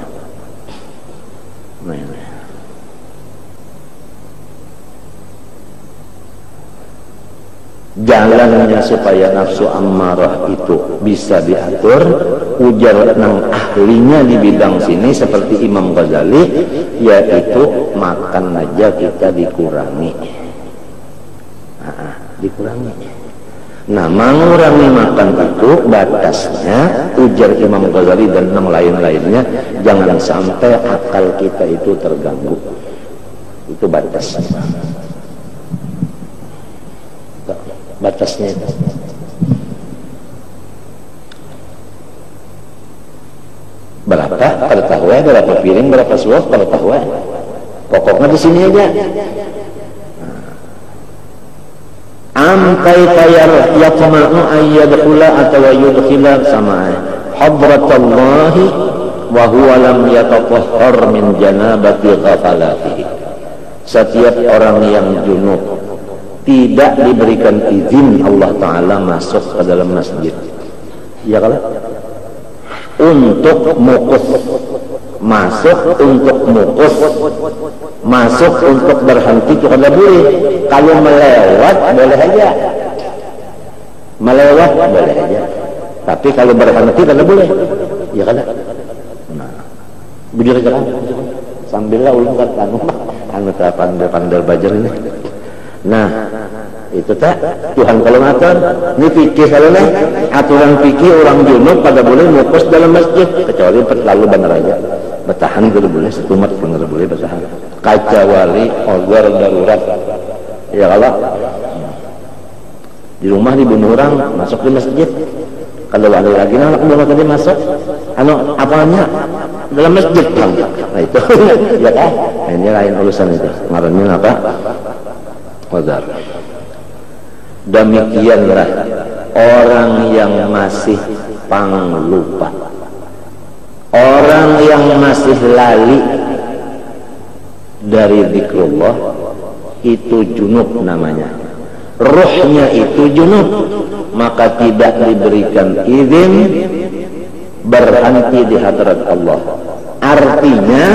Jalannya supaya nafsu ammarah itu bisa diatur, ujar nang ahlinya di bidang sini seperti Imam Ghazali, yaitu makan aja kita dikurangi. Dikurangi. Nah, mengurangi makan itu batasnya, ujar Imam Ghazali dan yang lain-lainnya, jangan sampai akal kita itu terganggu. Itu batasnya. Batasnya itu. Berapa? Pada tahu ya, berapa piring, berapa suap, pada tahu ya. Pokoknya di sini aja. Amkai tayar yatma'u ayyadkhula atau yudkhila sama hadratallahi wa huwa lam yatatahhar min janabati ghafalatihi. Setiap orang yang junub tidak diberikan izin Allah Ta'ala masuk ke dalam masjid, ya kalau untuk mukus, masuk untuk mukus, masuk untuk berhenti itu kada boleh. Kalau melewat boleh aja, melewat boleh aja, tapi kalau berhenti kada boleh, ya kada. Nah, bujur aja kan sambillah ulun kan anu pandai bajar ini. Nah, itu tak Tuhan kalau ngatur ini fikih kalau nih aturan fikih orang junub pada boleh mukus dalam masjid kecuali lalu benar aja bertahan tidak boleh, setumat benar boleh bertahan kaca wali order darurat ya kalau di rumah dibunuh orang masuk di masjid kalau ada lagi anak belum tadi masuk apanya dalam masjid kan, nah itu ya kan, nah, ini lain urusan itu ngarannya apa qadar. Demikianlah orang yang masih panglupa, orang yang masih lali dari zikrullah, itu junub namanya, ruhnya itu junub, maka tidak diberikan izin berhenti di hadrat Allah. Artinya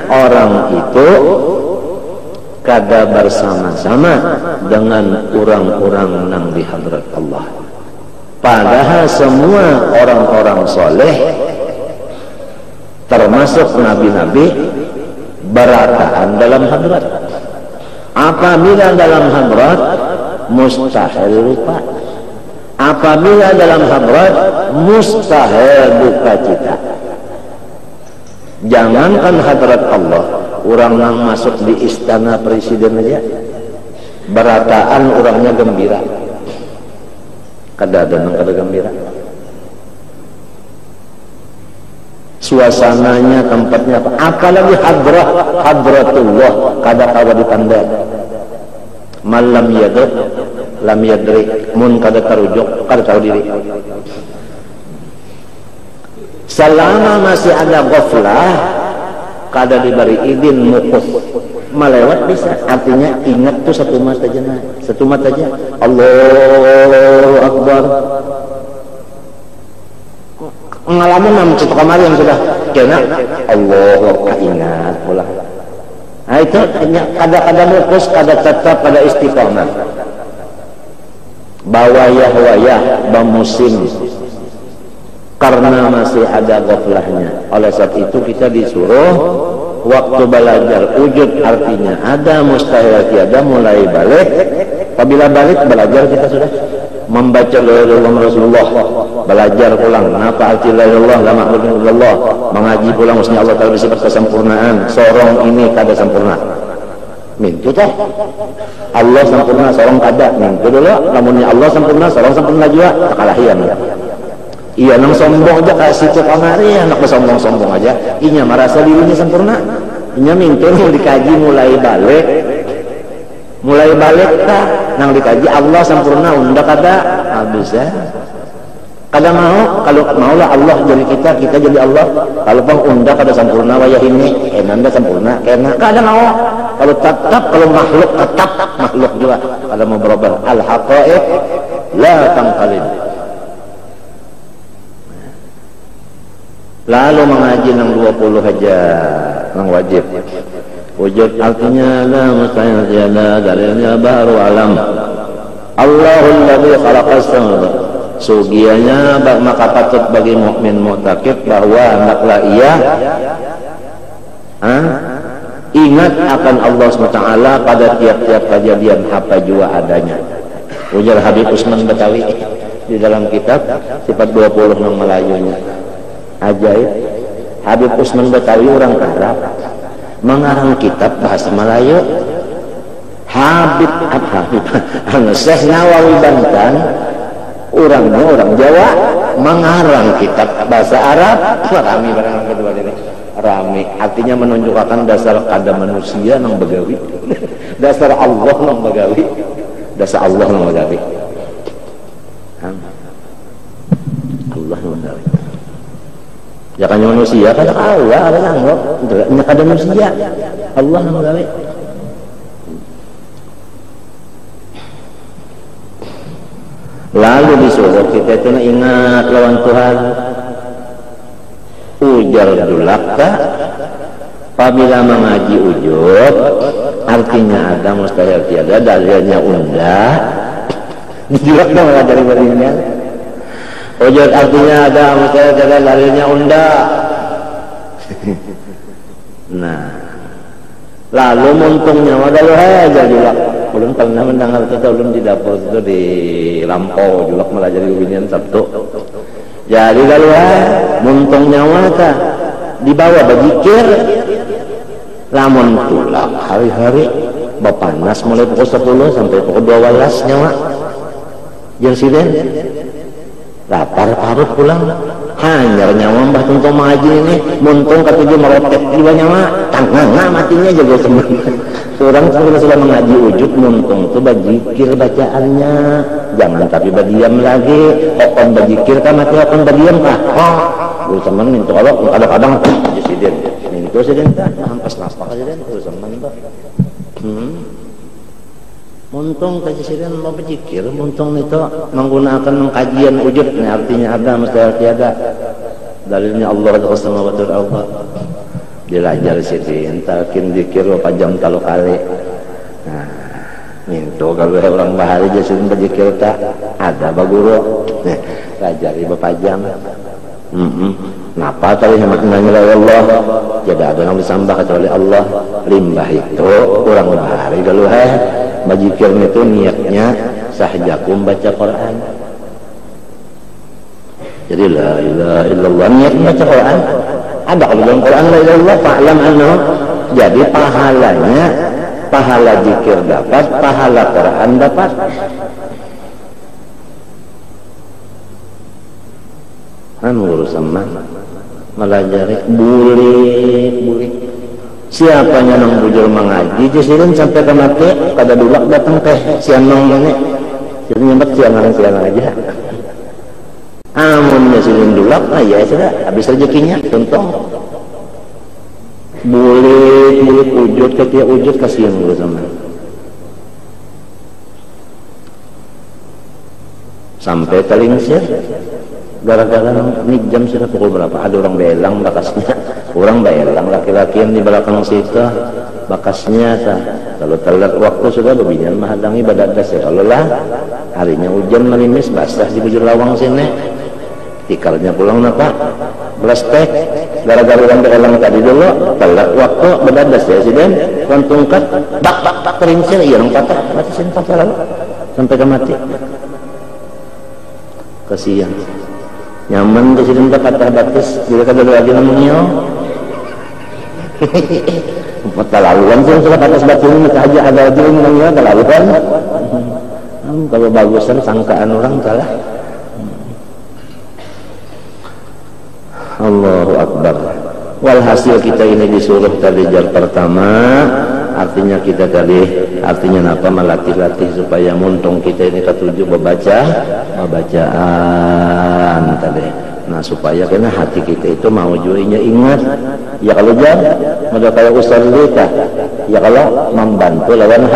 orang itu kada bersama-sama dengan orang-orang nang di hadrat Allah. Padahal semua orang-orang soleh termasuk nabi-nabi berataan dalam hadrat. Apabila dalam hadrat mustahil lupa, apabila dalam hadrat mustahil duka cita. Jangankan hadrat Allah, orang yang masuk di istana presiden aja berataan orangnya gembira, kada gembira, suasananya, tempatnya apa, apalagi hadratullah kada kawa ditanda. Malam yaduk lam yadri, mun kada tarujuk kada tahu diri. Selama masih ada ghaflah, kada diberi izin mukus melewat bisa, artinya ingat tuh satu mata aja, Allahu Akbar. Ngalamin nam cetok kamari yang sudah kena Allahu Akbar, ingat pula. Nah itu kadang-kadang mukus, kada tetap, kada istiqamah. Bawayah bamusim karena masih ada ghaflahnya. Oleh sebab itu kita disuruh waktu belajar wujud, artinya ada, mustahil tiada, mulai balik. Apabila balik belajar kita sudah membaca la ilaha illallah Rasulullah, belajar pulang apa arti la ilaha illallah, la ma'budu illallah, mengaji pulang usnya Allah Ta'ala bersifat kesempurnaan, sorong ini kada sempurna. Mintu toh Allah sempurna, sorong kada, mintu dulu. Lamunnya Allah sempurna, sorong sempurna juga, takalahian. Iya nang sombong aja kasih ke kamari, anak bersombong-sombong aja. Inya merasa dirinya sempurna. Inya mintu yang dikaji mulai balik tak nang dikaji Allah sempurna, unda kada habis ya. Kada mau, kalau maulah Allah jadi kita jadi Allah. Kalau pun unda kada sempurna wayah ini, nanda sempurna, kena kada mau. Kalau tetap, kalau makhluk tetap makhluk juga. Kalau mau berubah al-haqaiq la tanqalib. Lalu mengaji nang 20 aja nang wajib. Wujud artinya la mustahil tiada, dalilnya baru alam. Allahul ladzi khalaqas samawati. Sugianya maka patut bagi mukmin mu'taqid bahwa hendaklah ia ingat akan Allah SWT pada tiap-tiap kejadian apa jua adanya. Ujar Habib Usman Betawi di dalam kitab sifat 20 nang Melayunya. Ajaib. Habib Usman Betawi orang Arab, mengarang kitab bahasa Melayu. Habib Syekh Nawawi Banten, orang Jawa, mengarang kitab bahasa Arab. Rami barang kedua ini. Rami artinya menunjukkan dasar kada manusia nang begawi, dasar Allah nang begawi, dasar Allah nang begawi. Allah nang begawi. Ya kan manusia kada Allah ada nanggo, nya kada manusia. Allah nang begawi. Lalu disuruh kita itu ingat lawan Tuhan. Ujar dulaka apabila mengaji ujud, artinya ada, mustahil tiada, dalilnya unda. Julak dah mengajari berinya. Ujud artinya ada, mustahil tiada, dalilnya unda. Nah, lalu muntungnya wadah aja julak. Belum pernah mendengar itu, belum di dapur itu di Lampau julak melajari ubinian Sabtu. Jadi lalu muntung nyawa ta dibawa berzikir, lamun tulak hari-hari bapanas mulai pukul 10 sampai pukul 12 nyawa. Jeung siden lapar parut pulang. Hanyar nyawa mbah tuntung mengaji ini muntung katujuh merotek jiwa nyawa, tanganga matinya juga teman. Seorang sudah mengaji wujud muntung itu berzikir bacaannya, jangan tapi berdiam lagi. Okon berzikir kan mati, okon berdiam kah? Oh, teman minta Allah kadang-kadang presiden, minta presiden kan, hampas naspak presiden, teman itu. Muntung presiden mau berzikir, muntung itu menggunakan kajian wujud, artinya ada mustahil tiada. Dalilnya Allah dan Rasulullah Allah. Dilajar sidin, talkin zikir berapa jam kalau kali. Nah, minta kalau orang bahari jasin berzikir tak ada baguro. Lajari berapa jam. Napa tadi maknanya Allah? Tidak ada yang disambah kecuali Allah. Limbah itu orang bahari kalau berzikir itu niatnya sahjakum baca Quran. Jadi la ilaha illallah niat baca Quran. Ada kalau dalam Quran la ilaha illallah fa'lam annahu. Jadi pahala zikir dapat, pahala Quran dapat. Urusan melajari bulik. Siapanya nang bujur mengaji jesirin sampai ke mati kada dulak datang teh siang nang mana jadi nyempat siang aja. Amunnya silin dulak ya sudah habis rezekinya contoh bulik wujud ketia wujud kasihan sama sampai talingsir gara-gara ini jam sudah pukul berapa ada orang belang bakasnya orang belang laki-laki yang di belakang situ bakasnya kalau telat waktu sudah berbinyan menghalangi badadas ya kalau lah harinya hujan melimis basah di bujur lawang sini tikalnya pulang napa belastek gara-gara orang belang tadi dulu telat waktu badadas ya siden tungkat bak teringsir iya orang patah mati sini patah lalu sampai ke mati kasihan nyaman di sini patah batis juga kada lagi namanya terlaluan sih sudah batas batis ini aja ada aja namanya terlaluan kalau bagusan sangkaan orang salah. Allahu Akbar. Walhasil kita ini disuruh tadi jar pertama artinya kita tadi artinya apa melatih-latih supaya muntung kita ini ketujuh bacaan tadi. Nah supaya kena hati kita itu mau juinya ingat ya kalau ada kayak ustaz kita ya kalau membantu lawan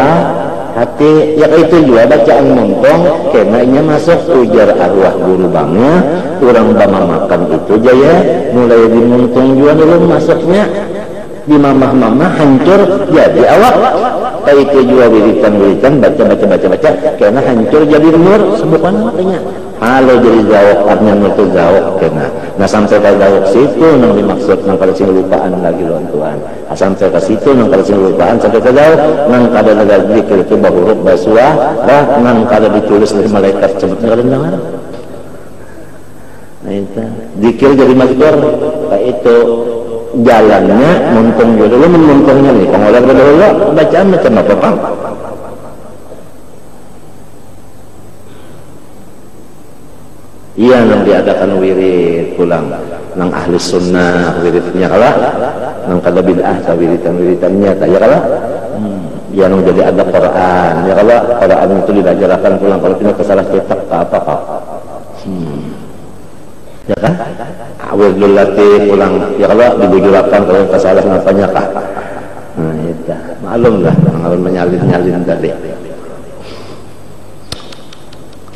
hati ya itu juga bacaan muntung kenanya masuk ujar arwah guru bangnya orang bama makan itu jaya mulai dimuntung juga dulu masuknya di mamah-mamah hancur jadi awak kayak itu juga wiritan baca karena hancur jadi nur sebukan makanya halo jadi jawab artinya itu jawab kena nah sampai ke jawab situ nang dimaksud nang kada sing lupaan lagi loan Tuhan sampai ke situ nang kada sing lupaan sampai ke jawab nang kada ada zikir itu bahuruf basua nang kada ditulis oleh malaikat sebutnya kada dengar. Nah itu zikir jadi mazkur kayak itu jalannya muntung dulu memuntungnya nih pengolah berdahulu bacaan macam apa Pak? Iya nang diadakan wirid pulang nang ahli sunnah wiridnya kalah nang kada bid'ah wiritannya tak ya kalah ya nang jadi ada Quran ya kalah Quran itu diajarkan pulang kalau tidak kesalah cetak apa ya kan wiridul latih pulang ya kalau dibujurkan kalau kesalah napanya kah nah itu maklum lah ngalun menyalin tadi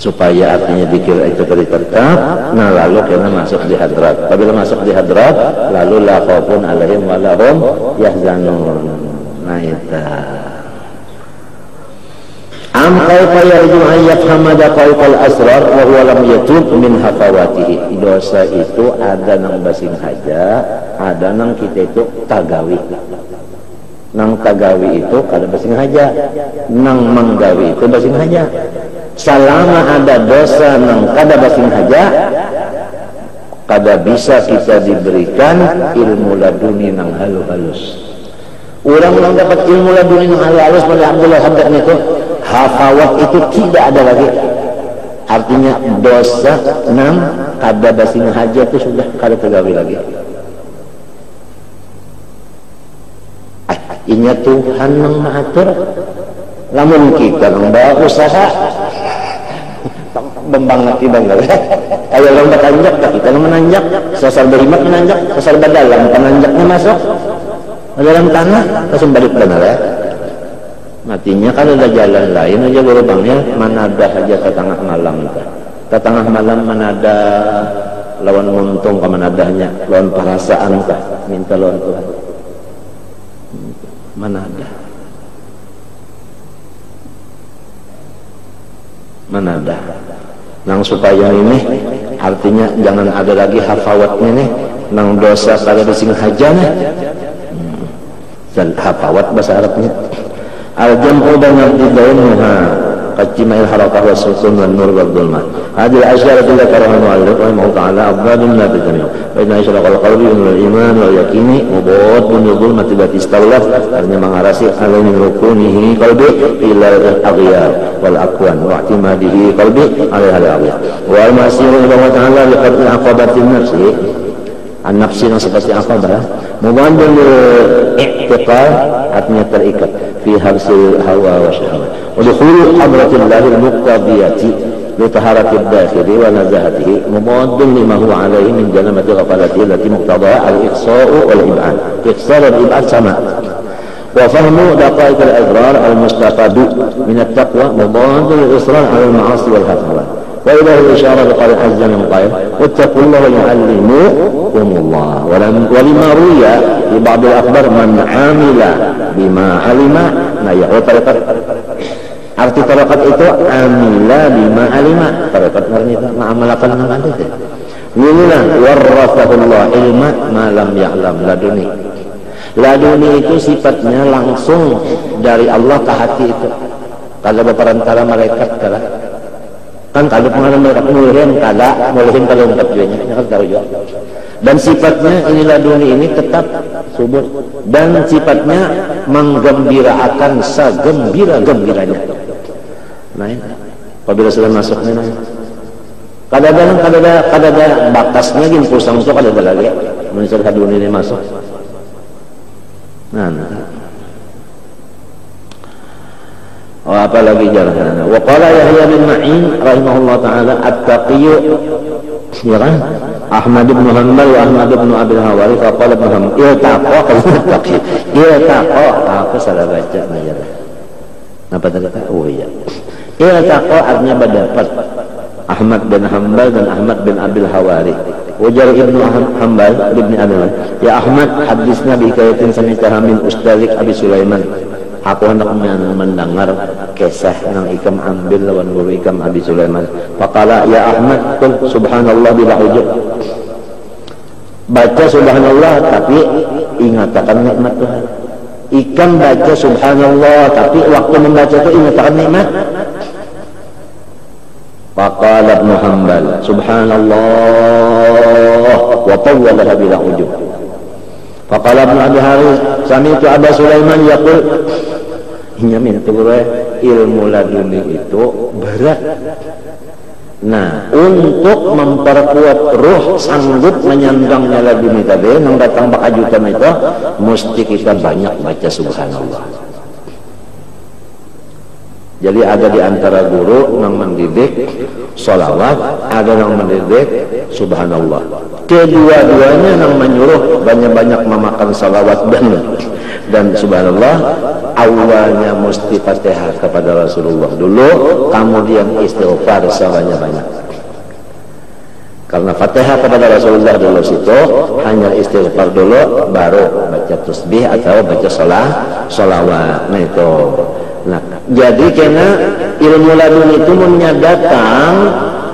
supaya artinya zikir itu tadi tetap nah lalu kena masuk di hadrat apabila masuk di hadrat lalu la khaufun alaihim wa lahum yahzanun nah itu am kaifa yarju an yafhama daqaiqal asrar wa huwa lam yatub min hafawatihi dosa itu ada nang basing haja ada nang kita itu tagawi nang tagawi itu kada basing haja nang manggawi itu basing haja selama ada dosa nang kada basing haja kada bisa kita diberikan ilmu laduni nang halus orang yang dapat ilmu laduni nang halus alhamdulillah hadaknya itu hafawat itu tidak ada lagi artinya dosa nang kada basing haja itu sudah kada tergawi lagi inya Tuhan nang mengatur lamun kita nang bawa usaha membanget bangga kayak lomba tanjak kita menanjak sasar berimat menanjak sasar badalam penanjaknya masuk dalam tanah langsung balik benar ya matinya kalau ada jalan lain aja berubahnya manada aja ke tengah malam ke tengah malam manada lawan muntung ke manadahnya lawan perasaan kah minta lawan Tuhan manada nang supaya ini artinya jangan ada lagi hafawatnya nih nang dosa pada bising hajana dan hafawat bahasa Arabnya al-jam'u bainal tidainuha kajtima'il harakah wa sukun wa nur wa dhulmat. Hadhihi al-ashya allati dzakaraha al-mu'allif rahimahu ta'ala afdalun la tajmi'u. Fa inna isyraq al-qalbi min al-iman wal yaqini wa ba'dun dhulmat allati istawlat artinya mengarasi alaihi min rukunihi qalbi ila al-aghyar wal aqwan wa i'timadihi qalbi alaiha al-aghyar. Wa al-masiru ila Allah ta'ala liqad aqabati nafsi an-nafsi yang seperti aqabah mubandul i'tiqad artinya terikat fi habsil hawa wa syahwat wa dukhulu hadratillahi al-muqtadiyati li taharati ad-dakhili wa nazahatihi mubandul lima huwa alaihi min janamati ghafalati allati muqtadaha al-iqsa'u wal ib'ad iqsa' wal ib'ad sama wa fahmu daqaiq al-adrar al-mustaqadu min at-taqwa mubandul al-israr ala al-ma'asi wal hafawat. وإله الإشارة بقال عز من قائل واتقوا الله ويعلمكم الله ولما روي في بعض الأخبار من عامل بما علم نيا وطريقة arti tariqat itu amila bima alima tariqat itu mengamalkan dengan itu inilah warrathahullah ilma ma lam ya'lam laduni itu sifatnya langsung dari Allah ke hati itu kalau berperantara malaikat kan kalau pengalaman mereka mulihin kalau ungkap juga kan tahu juga dan sifatnya inilah dunia ini tetap subur dan sifatnya menggembirakan segembira-gembiranya. Nah, apabila sudah masuk ini kadang-kadang batasnya gini pusang itu ada lagi menurut dunia ini masuk. Nah. Oh, apalagi jalannya. Wa qala Yahya bin Ma'in rahimahullah taala at-taqiyyu ya kan? Ahmad bin Hanbal wa Ahmad bin Abil Hawari fa qala bin Hanbal iltaqa at-taqiyyu iltaqa apa salah baca aja. Apa tadi? Oh iya. Iltaqa artinya berdapat Ahmad bin Hanbal dan Ahmad bin Abil Hawari. Wajar Ibnu Hanbal bin Abil ya Ahmad hadisna bi kayatin sami'taha min ustadzik Abi Sulaiman. Aku hendak mendengar kisah yang ikam ambil lawan guru ikam Abi Sulaiman. Faqala ya Ahmad qul subhanallah bila ujub. Baca subhanallah tapi ingatkan nikmat Tuhan. Ikam baca subhanallah tapi waktu membaca itu ingatkan nikmat. Faqala Ibn Hanbal subhanallah wa tawwala bila ujub. Faqala Ibn Abi Haris sami'tu Aba Sulaiman yaqul nyamin ilmu laduni itu berat. Nah, untuk memperkuat ruh sanggup menyandangnya laduni tadi yang datang bakajutan itu mesti kita banyak baca subhanallah. Jadi ada di antara guru yang mendidik sholawat, ada yang mendidik subhanallah. Kedua-duanya yang menyuruh banyak-banyak memakan sholawat dan subhanallah. Awalnya mesti Fatihah kepada Rasulullah dulu, kemudian istighfar sebanyak-banyak. Karena Fatihah kepada Rasulullah dulu situ hanya istighfar dulu, baru baca tasbih atau baca sholawat. Nah itu. Nah, jadi karena ilmu ladun itu datang,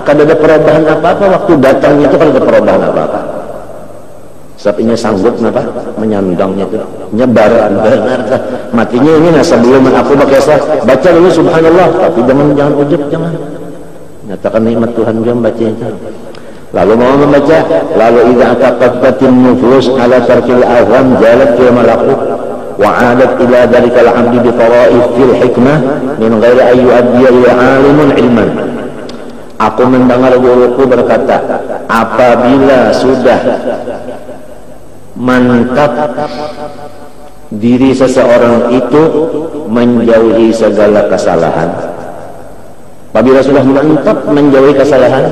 kada ada perubahan apa-apa waktu datang itu kada ada perubahan apa-apa. Sebabnya sanggup apa? Menyandangnya itu nyebar benar matinya ini nah sebelum aku baca dulu subhanallah tapi jangan ujub jangan nyatakan nikmat Tuhan jangan baca itu lalu mau membaca lalu idza taqattatin nufus ala tarkil azam jalat fi malaku wa 'adat ila dalikal 'abdi bi tawaif fil hikmah min ghairi ay yu'addiya ila 'alimun ilman. Aku mendengar guruku berkata apabila sudah mantap diri seseorang itu menjauhi segala kesalahan. Apabila sudah mantap menjauhi kesalahan,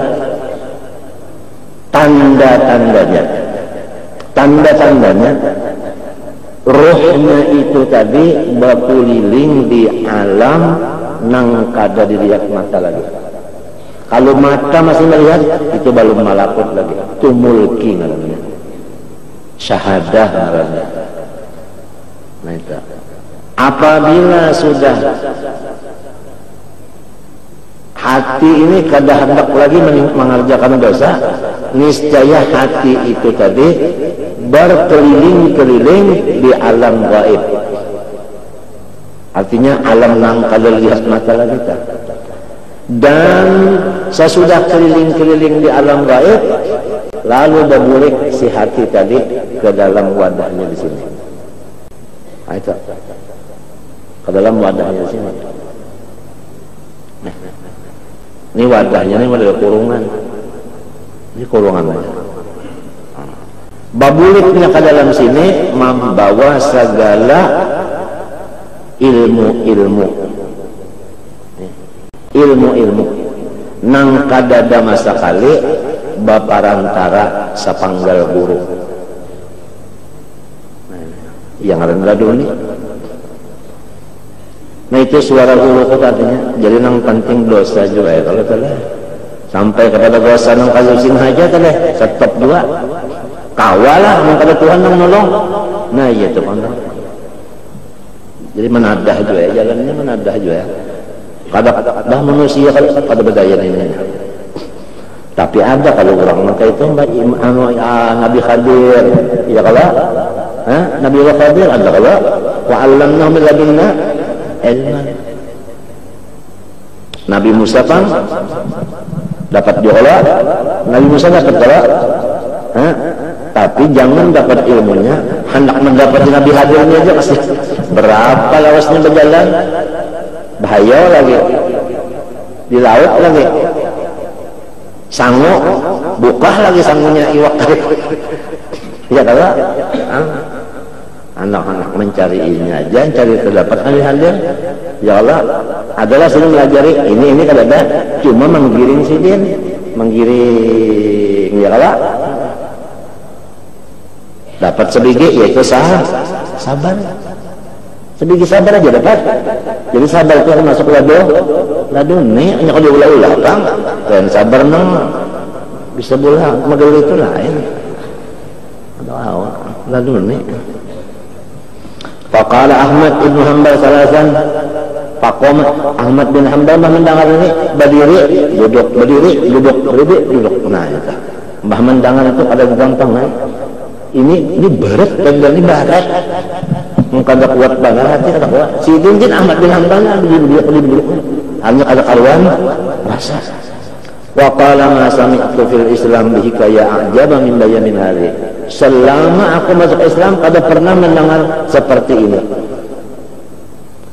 tanda-tandanya rohnya itu tadi berkeliling di alam nang kada dilihat mata lagi. Kalau mata masih melihat itu belum malakut lagi, itu mulki namanya. Syahadah namanya. Nah itu. Apabila sudah hati ini kada hendak lagi mengerjakan dosa, niscaya hati itu tadi berkeliling-keliling di alam gaib. Artinya alam nang kada lihat mata lagi tak. Dan sesudah keliling-keliling di alam gaib, lalu berbulik si hati tadi ke dalam wadahnya di sini. Nah, itu ke dalam wadahnya di sini. Nah, ini wadahnya, ini ada kurungan. Ini kurungan aja. Babuliknya ke dalam sini membawa segala ilmu-ilmu nang kadada masa kali baparantara sapanggal guru yang rendah dulu nih. Nah itu suara guru itu artinya jadi nang penting dosa juga ya kalau telah sampai kepada dosa nang kalusin aja telah stop dua kawalah nang kada Tuhan nang nolong. Nah iya tuh kan. Jadi menadah juga ya, jalannya menadah juga ya. Kadang manusia kada berdaya ini. Tapi ada kalau orang maka itu Nabi Khadir, ya kalau Nabi Khadir ada kalau wa'allamnahu min ladunna ilman. Nabi Musa kan dapat diolah, Nabi Musa dapat diolah, tapi jangan dapat ilmunya, hendak mendapat Nabi Khadirnya aja pasti berapa lawasnya berjalan. Bahaya lagi di laut lagi sangu buka lagi sangunya iwak ya kalau anak-anak mencari ini aja cari terdapat hadir ya Allah adalah sering melajari ini kan ada cuma menggiring sidin menggiring ya kalau dapat sedikit yaitu sabar sedikit sabar aja dapat. Jadi sabar itu masuk ladun nih hanya kalau diulah-ulah kan dan sabar nang bisa bola magel itu lain ladun nih. Faqala Ahmad ibn Hanbal salasan faqama Ahmad bin Hanbal mendengar ini berdiri duduk nah itu mbah mendengar itu ada gampang kan ini berat dan ini barat kada kuat banget hati kada kuat. Si Dinjin Ahmad bin Hanbal beli hanya ada karuan rasa. Wa qala ma sami'tu fil Islam bihi kaya ajaba min bayanin hadhi. Selama aku masuk Islam kada pernah mendengar seperti ini.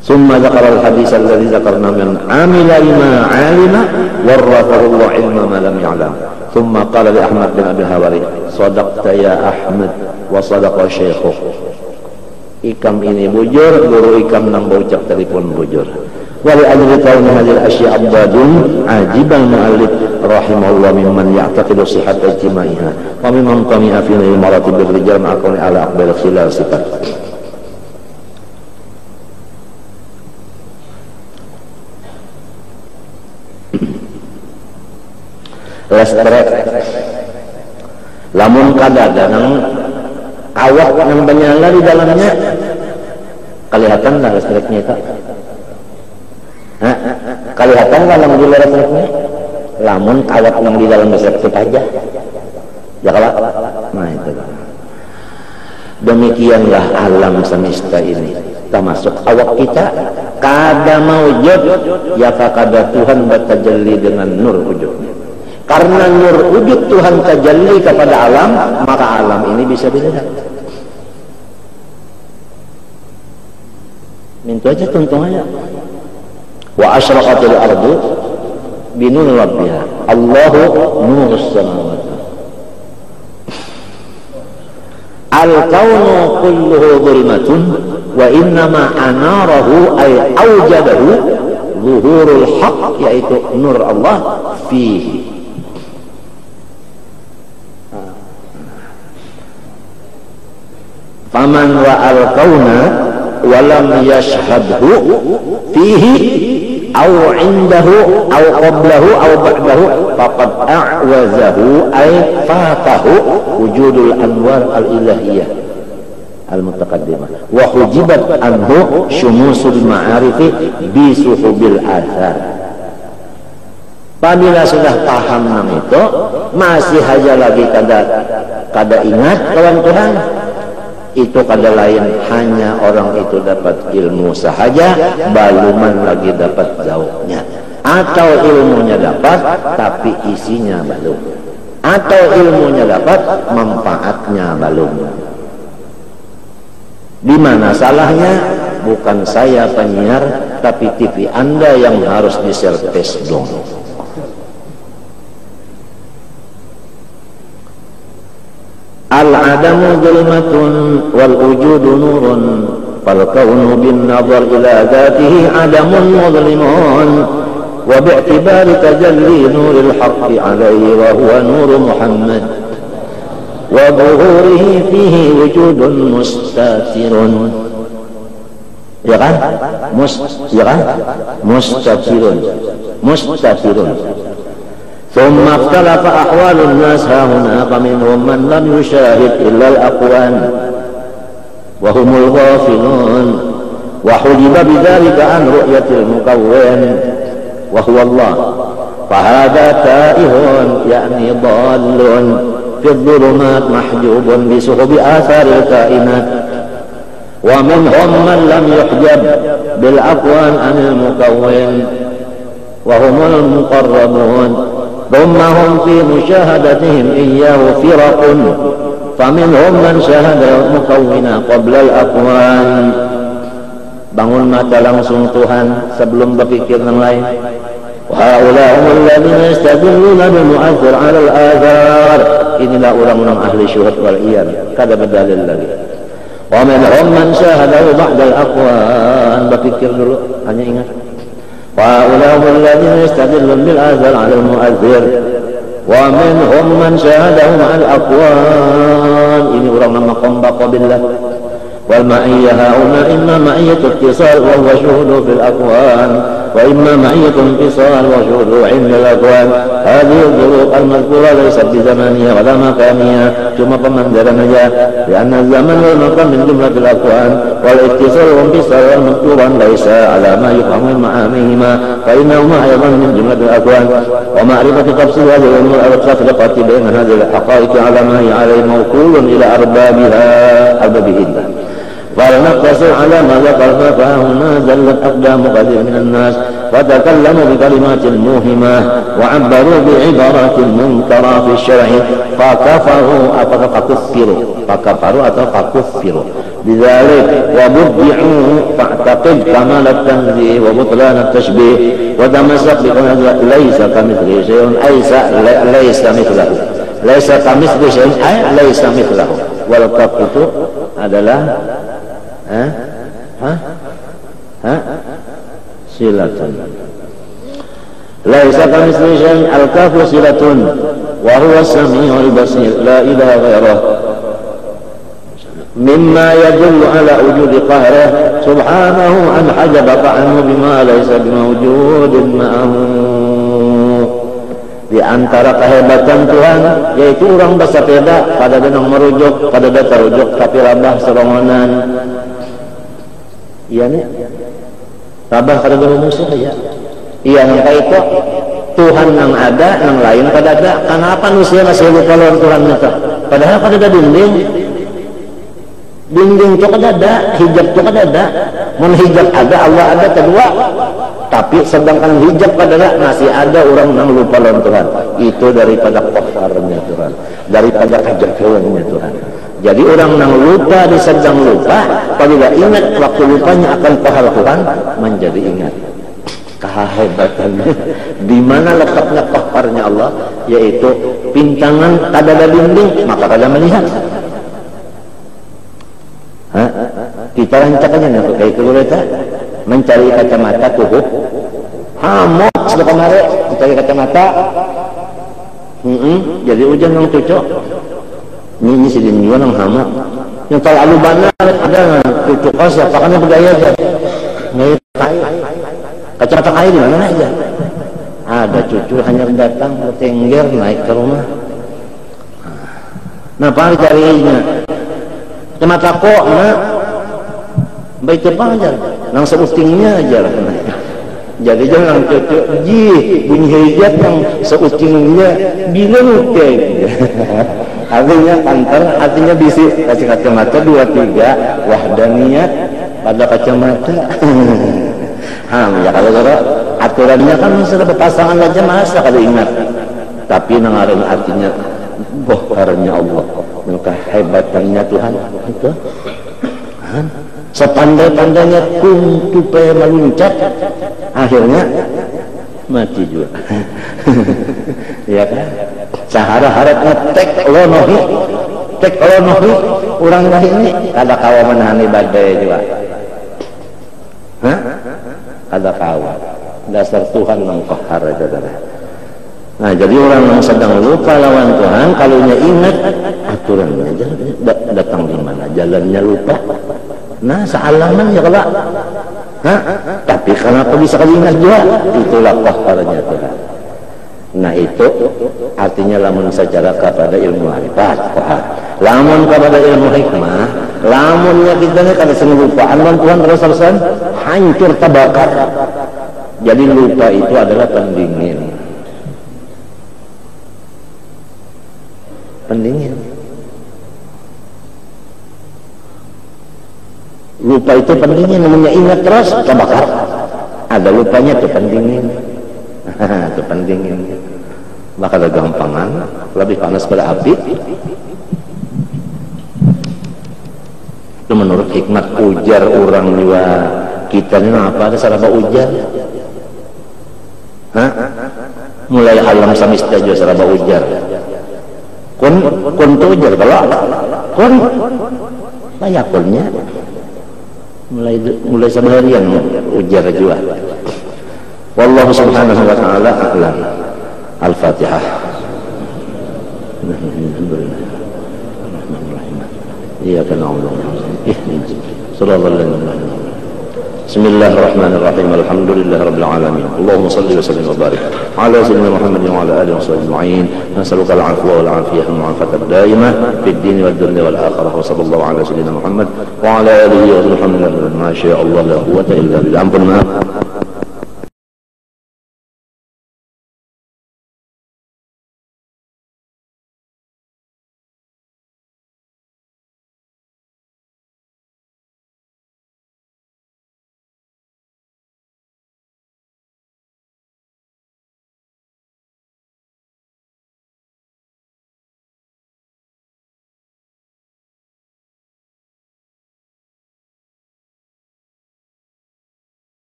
Summa dzakara al-hadits alladhi dzakarna min amila lima 'alima warathahu Allah ilma ma lam ya'lam. Summa qala li Ahmad bin Abi Hawari sadaqta ya Ahmad wa sadaqa syaikhuh. Ikam ini bujur, guru ikam nang baucap telefon bujur. Wali ajli kauni hadil asya abdadun ajibal mu'allif rahimahullah mimman ya'taqidu sihat ijtimaiha wa mimman qami'a fi maratib rijal ma'akuni ala aqbal khilal sifat. Lestrek lamun kadada nang awak yang menyala di dalamnya kelihatan lah listriknya itu kelihatan lah yang di luar listriknya lamun awak yang di dalam listrik itu aja ya kalau nah itu demikianlah alam semesta ini termasuk awak kita kada maujud ya fakada Tuhan bertajalli dengan nur wujudnya. Karena nur wujud Tuhan tajalli kepada alam, maka alam ini bisa dilihat. Minta aja tuntungannya. Wa asyraqatil ardu binur rabbiha. Allahu nurus samawati. Al-kaunu kulluhu dhulmatun wa innama anarahu ay awjadahu zuhurul haq, yaitu nur Allah fihi. Faman ra'al kauna walam yashhadhu fihi aw indahu aw qablahu aw ba'dahu faqad a'wazahu ay fatahu wujudul anwar al-ilahiyah al-mutaqaddimah wa hujibat anhu syumusul ma'arifi bisuhubil athar. Apabila sudah paham nam itu masih aja lagi kada ingat kawan Tuhan, itu kada lain hanya orang itu dapat ilmu sahaja, baluman lagi dapat jauhnya. atau ilmunya dapat tapi isinya belum, atau ilmunya dapat manfaatnya belum. Di mana salahnya? Bukan saya penyiar, tapi TV Anda yang harus diservis dong. Al-adamu zulmatun wal wujudu nurun fal kaunu bin nazar ila dzatihi adamun muzlimun wa bi'tibari tajalli nuril haqqi alaihi wa huwa nur Muhammad wa zuhurihi fihi wujudun mustatirun. Ya kan? Mustatirun. ثم اختلف أحوال الناس ها هنا فمنهم من لم يشاهد إلا الأقوان وهم الغافلون وحجب بذلك عن رؤية المكون وهو الله فهذا تائه يعني ضال في الظلمات محجوب بسحب آثار الكائنات ومنهم من لم يحجب بالأقوان عن المكون وهم المقربون ثم هم في مشاهدتهم إياه فرق فمنهم من شاهد المكون قبل الأقوان. Bangun mata langsung Tuhan sebelum berpikir yang lain. وهؤلاء هم الذين يستدلون بالمؤثر على الآثار. Inilah orang-orang ahli syuhud wal iyad. Kada berdalil lagi. ومنهم من شاهده بعد الأقوان. Berpikir dulu, hanya ingat. وهؤلاء هم الذين يستدلون بالآثار على المؤثر ومنهم من شاهده مع الأقوال. Ini orang nama qamba billah. والمعية هؤلاء إما معية اتصال وهو شهود في الأكوان وإما معية انفصال وشهود عند الأكوان. هذه الظروف المذكورة ليست بزمانية ولا مكانية ثم pemandaran saja لأن الزمن والمكان من جملة الأكوان والاتصال والانفصال والمذكوران ليس على ما يفهم من معانيهما فإنهما أيضا من جملة الأكوان. ومعرفة تفصيل هذه الأمور أو التفرقة بين هذه الحقائق على ما هي عليه موكول إلى أربابهن. فلنقتصر على ما ذكرنا فهنا زلت أقدام كثير من الناس وتكلموا بكلمات موهمة وعبروا بعبارات منكرة في الشرع فكفروا أو فكفروا بذلك وبدعوا فاعتقد كمال التنزيه وبطلان التشبيه وتمسك بقول ليس كمثله شيء ليس كمثله شيء أي ليس مثله. والكف itu adalah silatun. Laisa kamitslihi syai'un al-kafu silatun wa huwa as-sami'ul basir la ilaha ghairuh mimma yadullu ala wujudi qahrih subhanahu an hajabaka anhu bima laysa bimawjudin ma'ahu. Di antara kehebatan Tuhan yaitu orang bersepeda pada denang merujuk pada data rujuk tapi rabah serongonan. Iya nih rabah kada bermusuh ya. Iya nang itu Tuhan nang ada nang lain kada ada. Kenapa manusia masih lupa lawan Tuhan nyata? Padahal kada ada dinding itu kada ada, hijab itu kada ada. Mun hijab ada, Allah ada kedua. Tapi sedangkan hijab adalah masih ada orang yang lupa lawan Tuhan. Itu daripada qaharnya Tuhan, daripada kejagoannya Tuhan. Jadi orang yang lupa di sedang lupa, apabila ingat waktu lupanya akan qahar Tuhan, menjadi ingat kehebatannya. Di mana letaknya qaharnya Allah, yaitu pintangan kada ada dinding, maka kada melihat. Kita rancakannya kayak kuleta mencari kacamata tuh hamok sudah kemarin mencari kacamata jadi hujan yang cocok ini si diniwan yang hamok yang terlalu banyak ada cucuk kos ya pakannya budaya aja kacamata kayu di mana aja ada cucu hanya datang bertengger naik ke rumah. Nah paling carinya kacamata kok baik terbang aja nang seutingnya aja lah. Jadi jangan cocok bunyi hijab yang seutingnya bilang kayak artinya kantor artinya bisi kasih kacamata 2-3 wahdaniyat pada kacamata ya kalau aturannya kan sudah berpasangan aja masa kalau ingat, tapi nangarin artinya bohkarnya Allah, kehebatannya Tuhan itu sepandai-pandainya supaya meluncat akhirnya mati juga. Ya kan sahara-harat ngetek lonohi tek lonohi urang ini kada kawa menahani badai juga. Kada kawa dasar Tuhan mengqahar aja. Nah jadi orang yang sedang lupa lawan Tuhan kalau ingat aturannya datang di mana jalannya lupa. Nah sealaman ya kalau tapi kenapa bisa ingat juga itulah qaharnya Tuhan. Nah itu artinya lamun secara kepada ilmu marifat, lamun kepada ilmu hikmah, lamunnya kita ini kada sengelupaan lawan Tuhan terus-terusan hancur terbakar. Jadi lupa itu adalah pendingin. Lupa itu pendingin, namanya ingat terus terbakar. Ada lupanya itu pendingin. Itu pendingin. Maka ada gampangan, lebih panas pada api. Itu menurut hikmat ujar orang juga kita ini apa ada saraba ujar. Mulai alam samista juga saraba ujar. Kun tu ujar kalau kun layakulnya mulai seharian ujar juga. Wallahu subhanahu wa ta'ala a'lam. Al-Fatihah. Iyyaka na'budu wa iyyaka nasta'in. Bismillahirrahmanirrahim. Alhamdulillahi rabbil alamin. Allahumma shalli wa sallim wa barik ala sayyidina Muhammadin wa ala alihi wa sahbihi ajma'in. Nas'aluka al-'afwa wal 'afiyah wal 'afata ad-daimah fid din wad dunya wal akhirah. Wa sallallahu ala sayyidina Muhammad wa ala alihi wa sahbihi. Ma syaa Allah la quwwata illa billah. Ampun maaf.